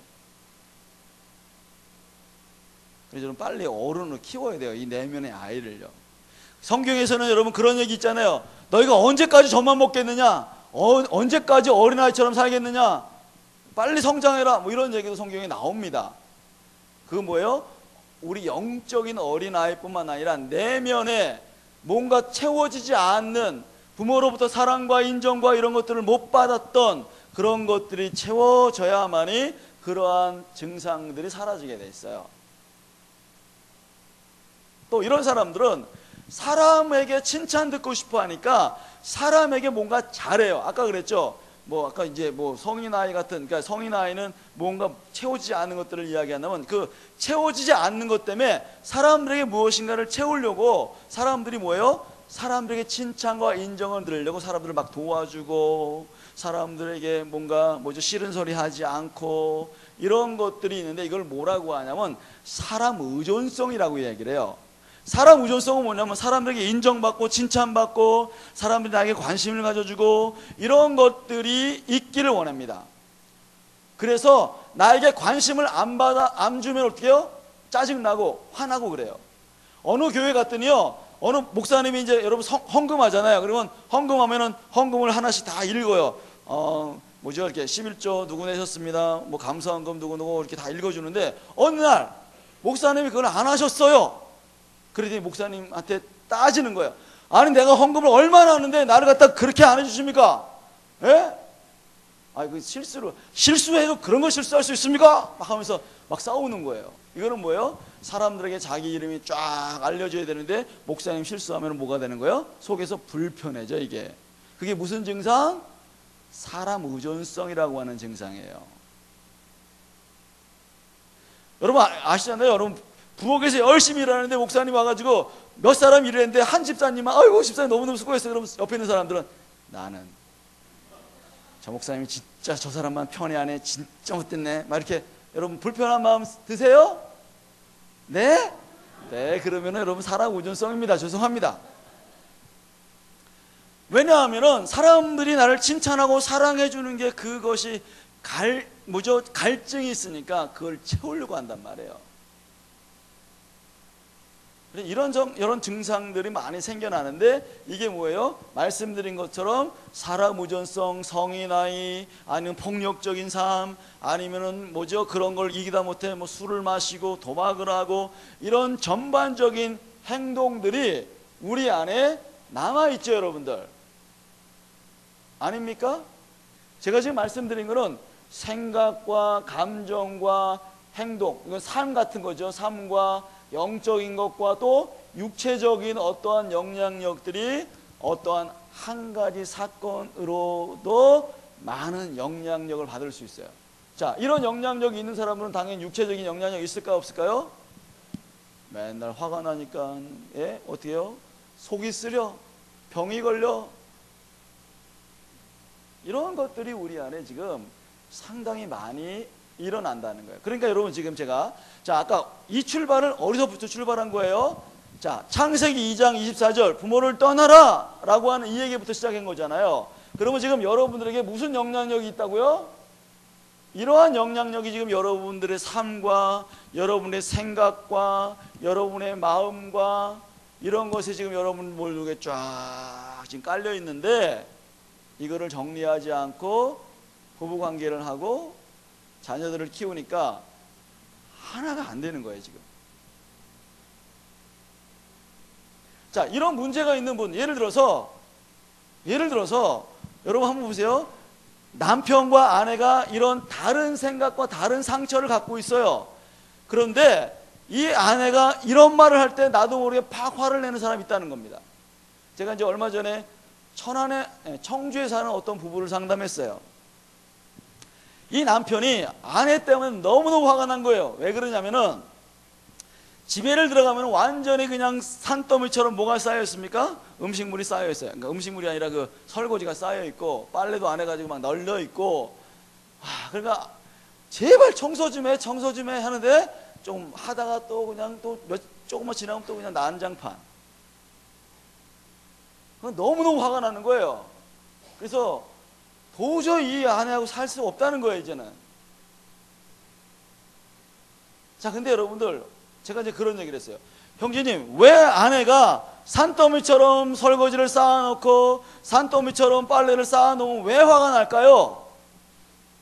그래서 좀 빨리 어른을 키워야 돼요. 이 내면의 아이를요. 성경에서는 여러분 그런 얘기 있잖아요. 너희가 언제까지 젖만 먹겠느냐? 언제까지 어린아이처럼 살겠느냐? 빨리 성장해라. 뭐 이런 얘기도 성경에 나옵니다. 그거 뭐예요? 우리 영적인 어린아이뿐만 아니라 내면에 뭔가 채워지지 않는, 부모로부터 사랑과 인정과 이런 것들을 못 받았던 그런 것들이 채워져야만이 그러한 증상들이 사라지게 돼 있어요. 또 이런 사람들은 사람에게 칭찬 듣고 싶어 하니까 사람에게 뭔가 잘해요. 아까 그랬죠? 아까 이제 성인 아이 같은, 그러니까 성인 아이는 뭔가 채워지지 않는 것들을 이야기한다면, 그 채워지지 않는 것 때문에 사람들에게 무엇인가를 채우려고 사람들이 뭐예요? 사람들에게 칭찬과 인정을 들으려고 사람들을 막 도와주고, 사람들에게 뭔가 싫은 소리 하지 않고 이런 것들이 있는데, 이걸 뭐라고 하냐면 사람 의존성이라고 얘기를 해요. 사람 의존성은 뭐냐면 사람들에게 인정받고 칭찬받고 사람들이 나에게 관심을 가져주고 이런 것들이 있기를 원합니다. 그래서 나에게 관심을 안 주면 어떻게 해요? 짜증나고 화나고 그래요. 어느 교회 갔더니요, 어느 목사님이 이제 여러분 헌금하잖아요. 그러면 헌금하면은 헌금을 하나씩 다 읽어요. 뭐죠? 이렇게 11조 누구 내셨습니다. 뭐 감사헌금 누구 이렇게 다 읽어주는데 어느 날 목사님이 그걸 안 하셨어요. 그러더니 목사님한테 따지는 거예요. 아니 내가 헌금을 얼마나 하는데 나를 갖다 그렇게 안 해주십니까? 예? 그 실수해도 그런 걸 실수할 수 있습니까? 막 하면서 막 싸우는 거예요. 이거는 뭐예요? 사람들에게 자기 이름이 쫙 알려져야 되는데 목사님 실수하면 뭐가 되는 거예요? 속에서 불편해져. 이게 그게 무슨 증상? 사람 의존성이라고 하는 증상이에요. 여러분 아시잖아요. 여러분 부엌에서 열심히 일하는데 목사님 와가지고 몇 사람 일했는데 한 집사님만 아이고 집사님 너무너무 수고했어요. 그러면 옆에 있는 사람들은 나는 저 목사님이 진짜 저 사람만 편애하네, 진짜 못됐네, 막 이렇게. 여러분 불편한 마음 드세요? 네? 네, 그러면 여러분 사람 의존성입니다. 죄송합니다. 왜냐하면 사람들이 나를 칭찬하고 사랑해 주는 게 그것이 갈증이 있으니까 그걸 채우려고 한단 말이에요. 이런 증상들이 많이 생겨나는데 이게 뭐예요? 말씀드린 것처럼 사람 의존성, 성인아이, 아니면 폭력적인 삶, 아니면은 뭐죠? 그런 걸 이기다 못해 뭐 술을 마시고 도박을 하고 이런 전반적인 행동들이 우리 안에 남아있죠, 여러분들. 아닙니까? 제가 지금 말씀드린 거는 생각과 감정과 행동, 이건 삶 같은 거죠. 삶과 영적인 것과 또 육체적인 어떠한 영향력들이 어떠한 한 가지 사건으로도 많은 영향력을 받을 수 있어요. 자, 이런 영향력이 있는 사람은 당연히 육체적인 영향력이 있을까 없을까요? 맨날 화가 나니까 어떻게 해요? 속이 쓰려, 병이 걸려. 이런 것들이 우리 안에 지금 상당히 많이 일어난다는 거예요. 그러니까 여러분 지금 제가 아까 이 출발을 어디서부터 출발한 거예요? 자, 창세기 2장 24절 부모를 떠나라 라고 하는 이 얘기부터 시작한 거잖아요. 그러면 지금 여러분들에게 무슨 영향력이 있다고요? 이러한 영향력이 지금 여러분들의 삶과 여러분의 생각과 여러분의 마음과 이런 것에 지금 여러분 모두에 쫙 지금 깔려 있는데 이거를 정리하지 않고 부부관계를 하고 자녀들을 키우니까 하나가 안 되는 거예요, 지금. 자, 이런 문제가 있는 분, 예를 들어서 여러분 한번 보세요. 남편과 아내가 이런 다른 생각과 다른 상처를 갖고 있어요. 그런데 이 아내가 이런 말을 할 때 나도 모르게 팍 화를 내는 사람이 있다는 겁니다. 제가 이제 얼마 전에 청주에 사는 어떤 부부를 상담했어요. 이 남편이 아내 때문에 너무너무 화가 난 거예요. 왜 그러냐면은 집에를 들어가면 완전히 그냥 산더미처럼 뭐가 쌓여 있습니까? 음식물이 쌓여 있어요. 그러니까 음식물이 아니라 그 설거지가 쌓여 있고 빨래도 안 해가지고 막 널려 있고. 그러니까 제발 청소 좀 해 하는데 좀 하다가 또 그냥 또 조금만 지나면 또 그냥 난장판. 너무너무 화가 나는 거예요. 그래서 도저히 이 아내하고 살 수 없다는 거예요, 이제는. 자, 근데 여러분들, 제가 이제 그런 얘기를 했어요. 형제님, 왜 아내가 산더미처럼 설거지를 쌓아놓고 산더미처럼 빨래를 쌓아놓으면 왜 화가 날까요?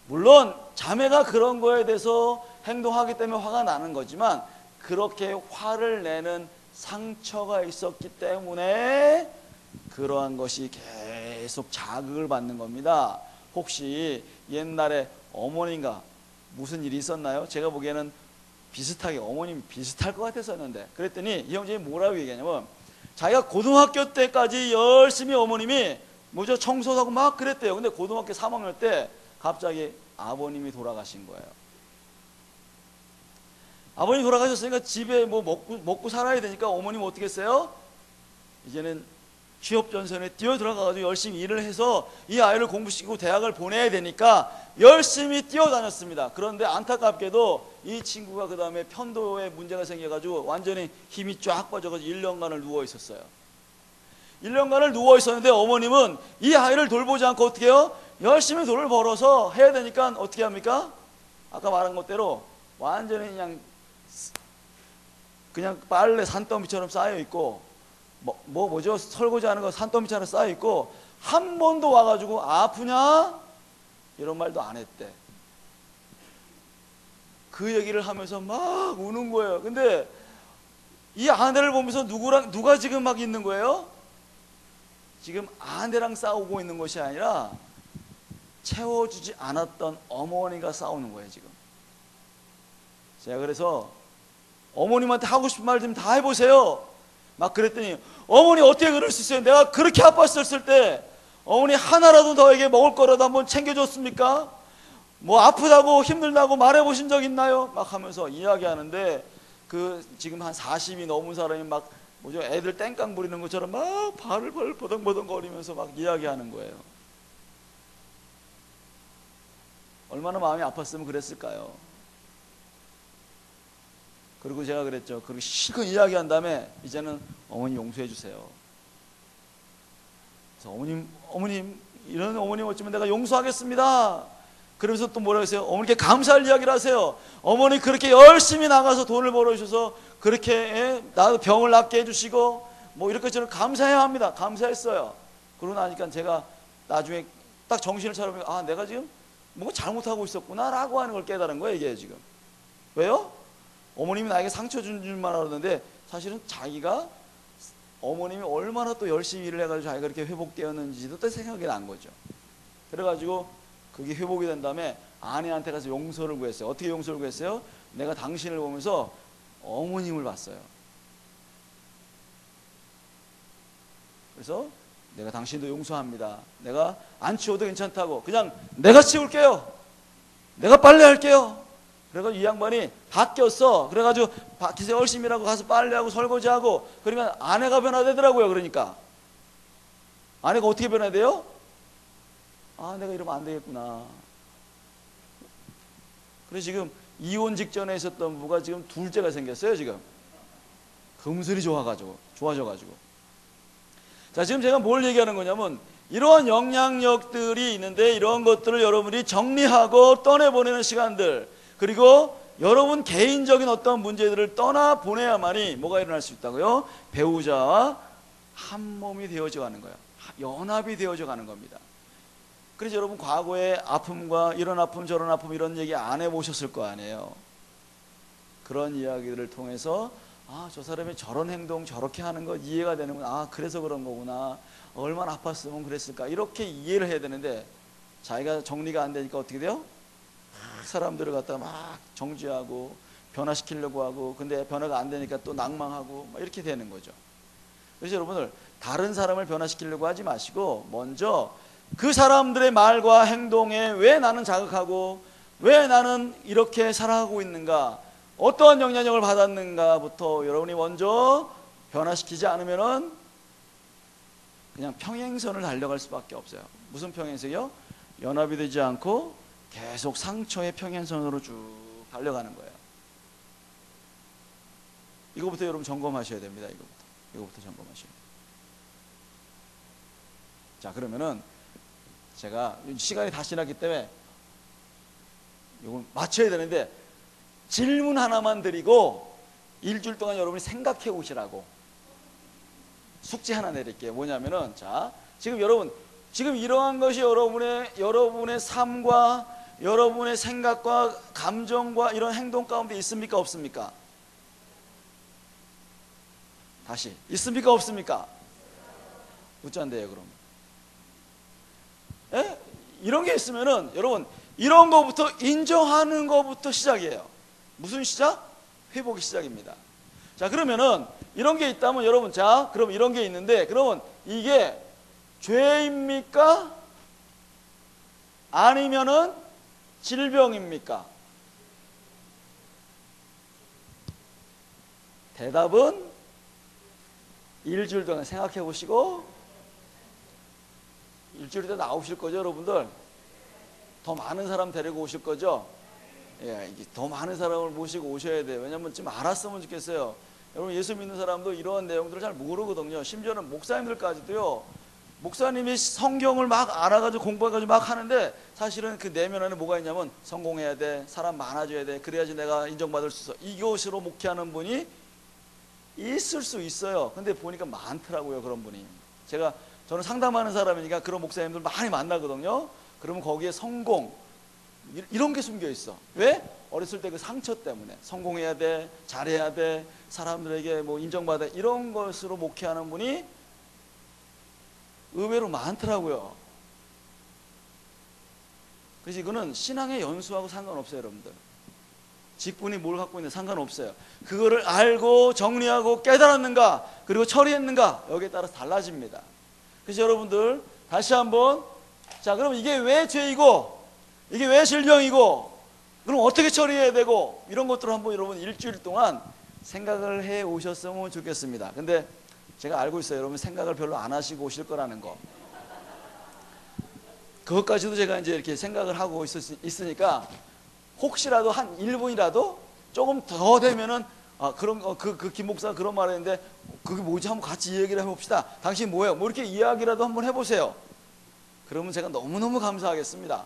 물론 자매가 그런 거에 대해서 행동하기 때문에 화가 나는 거지만 그렇게 화를 내는 상처가 있었기 때문에 그러한 것이 계속 자극을 받는 겁니다. 혹시 옛날에 어머니가 무슨 일이 있었나요? 제가 보기에는 비슷하게 어머님이 비슷할 것 같았었는데 그랬더니 이 형제님이 뭐라고 얘기하냐면 자기가 고등학교 때까지 열심히 어머님이 뭐죠? 청소하고 막 그랬대요. 근데 고등학교 3학년 때 갑자기 아버님이 돌아가신 거예요. 아버님이 돌아가셨으니까 집에 뭐 먹고 살아야 되니까 어머님은 어떻게 했어요? 이제는 취업전선에 뛰어 들어가가지고 열심히 일을 해서 이 아이를 공부시키고 대학을 보내야 되니까 열심히 뛰어다녔습니다. 그런데 안타깝게도 이 친구가 그 다음에 편도에 문제가 생겨가지고 완전히 힘이 쫙 빠져가지고 1년간을 누워 있었어요. 1년간을 누워 있었는데 어머님은 이 아이를 돌보지 않고 어떻게 해요? 열심히 돈을 벌어서 해야 되니까 어떻게 합니까? 아까 말한 것대로 완전히 그냥 빨래 산더미처럼 쌓여 있고 뭐죠? 설거지하는 거 산더미처럼 쌓여 있고 한 번도 와가지고 아프냐? 이런 말도 안 했대. 그 얘기를 하면서 막 우는 거예요. 근데 이 아내를 보면서 누가 지금 막 있는 거예요? 지금 아내랑 싸우고 있는 것이 아니라 채워주지 않았던 어머니가 싸우는 거예요, 지금. 제가 그래서 어머님한테 하고 싶은 말 좀 다 해보세요. 막 그랬더니 어머니 어떻게 그럴 수 있어요? 내가 그렇게 아팠을 때 어머니 하나라도 너에게 먹을 거라도 한번 챙겨줬습니까? 뭐 아프다고 힘들다고 말해보신 적 있나요? 막 하면서 이야기하는데 그 지금 한 40이 넘은 사람이 막 뭐죠? 애들 땡깡 부리는 것처럼 막 발을 버덩버덩 거리면서 막 이야기하는 거예요. 얼마나 마음이 아팠으면 그랬을까요? 그리고 제가 그랬죠. 그리고 실컷 이야기한 다음에 이제는 어머니 용서해 주세요. 그래서 어머님 이런 어머님 어쩌면 내가 용서하겠습니다. 그러면서 또 뭐라고 했어요? 어머니께 감사할 이야기를 하세요. 어머니 그렇게 열심히 나가서 돈을 벌어주셔서 그렇게 나도 병을 낫게 해주시고 뭐 이렇게 저는 감사해야 합니다. 감사했어요. 그러고 나니까 제가 나중에 딱 정신을 차려보니까 아 내가 지금 뭔가 잘못하고 있었구나 라고 하는 걸 깨달은 거예요. 이게 지금. 왜요? 어머님이 나에게 상처 준 줄만 알았는데 사실은 자기가 어머님이 얼마나 또 열심히 일을 해가지고 자기가 그렇게 회복되었는지도 또 생각이 난 거죠. 그래가지고 그게 회복이 된 다음에 아내한테 가서 용서를 구했어요. 어떻게 용서를 구했어요? 내가 당신을 보면서 어머님을 봤어요. 그래서 내가 당신도 용서합니다. 내가 안 치워도 괜찮다고 그냥 내가 치울게요. 내가 빨래할게요. 그래가지고 이 양반이 바뀌었어. 그래가지고 밖에서 열심히 일하고 가서 빨래하고 설거지하고 그러면 아내가 변화되더라고요. 그러니까 아내가 어떻게 변화돼요? 아 내가 이러면 안 되겠구나. 그래서 지금 이혼 직전에 있었던 부부가 지금 둘째가 생겼어요. 지금 금슬이 좋아져가지고 자 지금 제가 뭘 얘기하는 거냐면 이러한 영향력들이 있는데 이러한 것들을 여러분이 정리하고 떠내보내는 시간들 그리고 여러분 개인적인 어떤 문제들을 떠나보내야만이 뭐가 일어날 수 있다고요? 배우자와 한 몸이 되어져 가는 거예요. 연합이 되어져 가는 겁니다. 그래서 여러분 과거의 아픔과 이런 아픔 저런 아픔 이런 얘기 안 해보셨을 거 아니에요. 그런 이야기들을 통해서 아, 저 사람이 저런 행동 저렇게 하는 거 이해가 되는구나. 아, 그래서 그런 거구나. 얼마나 아팠으면 그랬을까. 이렇게 이해를 해야 되는데 자기가 정리가 안 되니까 어떻게 돼요? 사람들을 갖다가 막 정죄하고 변화시키려고 하고 근데 변화가 안 되니까 또 낭망하고 막 이렇게 되는 거죠. 그래서 여러분들 다른 사람을 변화시키려고 하지 마시고 먼저 그 사람들의 말과 행동에 왜 나는 자극하고 왜 나는 이렇게 살아가고 있는가 어떠한 영향력을 받았는가부터 여러분이 먼저 변화시키지 않으면은 그냥 평행선을 달려갈 수밖에 없어요. 무슨 평행선이요? 연합이 되지 않고 계속 상처의 평행선으로 쭉 달려가는 거예요. 이거부터 여러분 점검하셔야 됩니다. 이거부터 점검하셔야 돼요. 자 그러면은 제가 시간이 다 지났기 때문에 이걸 맞춰야 되는데 질문 하나만 드리고 일주일 동안 여러분이 생각해 오시라고 숙제 하나 내릴게요. 뭐냐면은 자 지금 여러분 지금 이러한 것이 여러분의 삶과 여러분의 생각과 감정과 이런 행동 가운데 있습니까? 없습니까? 다시 있습니까? 없습니까? 웃잔대요 그럼. 예? 이런 게 있으면은 여러분 이런 거부터 인정하는 거부터 시작이에요. 무슨 시작? 회복의 시작입니다. 자 그러면은 이런 게 있다면 여러분 자 그럼 이런 게 있는데 그러면 이게 죄입니까? 아니면은 질병입니까? 대답은 일주일 동안 생각해 보시고 일주일 때 나오실 거죠, 여러분들? 더 많은 사람 데리고 오실 거죠? 예, 이게 더 많은 사람을 모시고 오셔야 돼요. 왜냐면 좀 알았으면 좋겠어요. 여러분, 예수 믿는 사람도 이러한 내용들을 잘 모르거든요. 심지어는 목사님들까지도요, 목사님이 성경을 막 알아가지고 공부해가지고 막 하는데 사실은 그 내면 안에 뭐가 있냐면 성공해야 돼, 사람 많아져야 돼, 그래야지 내가 인정받을 수 있어, 이것으로 목회하는 분이 있을 수 있어요. 근데 보니까 많더라고요, 그런 분이. 저는 상담하는 사람이니까 그런 목사님들 많이 만나거든요. 그러면 거기에 성공 이런 게 숨겨 있어. 왜? 어렸을 때 그 상처 때문에 성공해야 돼, 잘해야 돼, 사람들에게 뭐 인정받아, 이런 것으로 목회하는 분이 의외로 많더라고요. 그래서 이거는 신앙의 연수하고 상관없어요, 여러분들. 직분이 뭘 갖고 있는 상관없어요. 그거를 알고 정리하고 깨달았는가, 그리고 처리했는가, 여기에 따라서 달라집니다. 그래서 여러분들 다시 한번, 자, 그럼 이게 왜 죄이고 이게 왜 질병이고 그럼 어떻게 처리해야 되고, 이런 것들을 한번 여러분 일주일 동안 생각을 해 오셨으면 좋겠습니다. 근데 제가 알고 있어요, 여러분 생각을 별로 안 하시고 오실 거라는 거. 그것까지도 제가 이제 이렇게 생각을 하고 있으니까 혹시라도 한 1분이라도 조금 더 되면은, 김 목사가 그런 말 했는데 그게 뭐지 한번 같이 얘기를 해봅시다. 당신 뭐예요? 뭐 이렇게 이야기라도 한번 해보세요. 그러면 제가 너무너무 감사하겠습니다.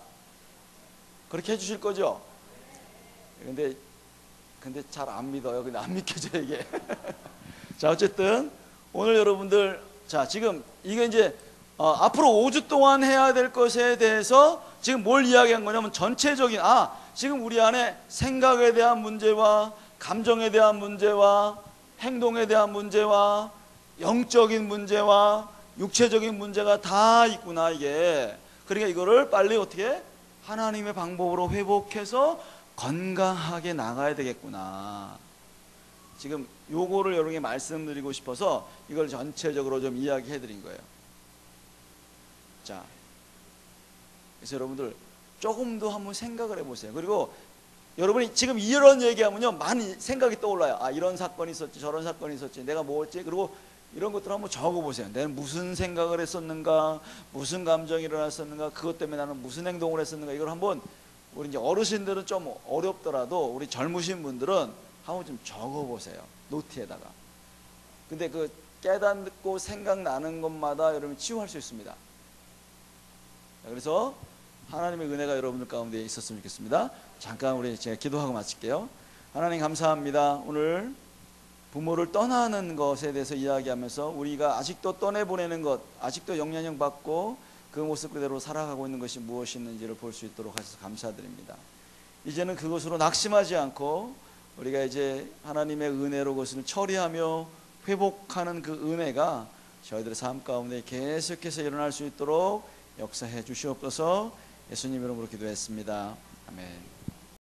그렇게 해주실 거죠? 근데 잘 안 믿어요. 근데 안 믿겨져요, 이게. 자, 어쨌든 오늘 여러분들, 자, 지금 이게 이제 앞으로 5주 동안 해야 될 것에 대해서 지금 뭘 이야기한 거냐면 전체적인, 지금 우리 안에 생각에 대한 문제와 감정에 대한 문제와 행동에 대한 문제와 영적인 문제와 육체적인 문제가 다 있구나, 이게. 그러니까 이거를 빨리 어떻게 하나님의 방법으로 회복해서 건강하게 나가야 되겠구나. 지금 요거를 여러분에게 말씀드리고 싶어서 이걸 전체적으로 좀 이야기해 드린 거예요. 자, 그래서 여러분들 조금 더 한번 생각을 해보세요. 그리고 여러분이 지금 이런 얘기하면요 많이 생각이 떠올라요. 이런 사건이 있었지, 저런 사건이 있었지, 내가 뭐 했지. 그리고 이런 것들을 한번 적어보세요. 내가 무슨 생각을 했었는가, 무슨 감정이 일어났었는가, 그것 때문에 나는 무슨 행동을 했었는가. 이걸 한번, 우리 이제 어르신들은 좀 어렵더라도 우리 젊으신 분들은 한번 좀 적어보세요, 노트에다가. 근데 그 깨닫고 생각나는 것마다 여러분이 치유할 수 있습니다. 그래서 하나님의 은혜가 여러분들 가운데 있었으면 좋겠습니다. 잠깐 우리 제가 기도하고 마칠게요. 하나님 감사합니다. 오늘 부모를 떠나는 것에 대해서 이야기하면서 우리가 아직도 떠내보내는 것, 아직도 영향력 받고 그 모습 그대로 살아가고 있는 것이 무엇이 있는지를 볼 수 있도록 하셔서 감사드립니다. 이제는 그것으로 낙심하지 않고 우리가 이제 하나님의 은혜로 그것을 처리하며 회복하는 그 은혜가 저희들의 삶 가운데 계속해서 일어날 수 있도록 역사해 주시옵소서. 예수님 이름으로 기도했습니다. 아멘.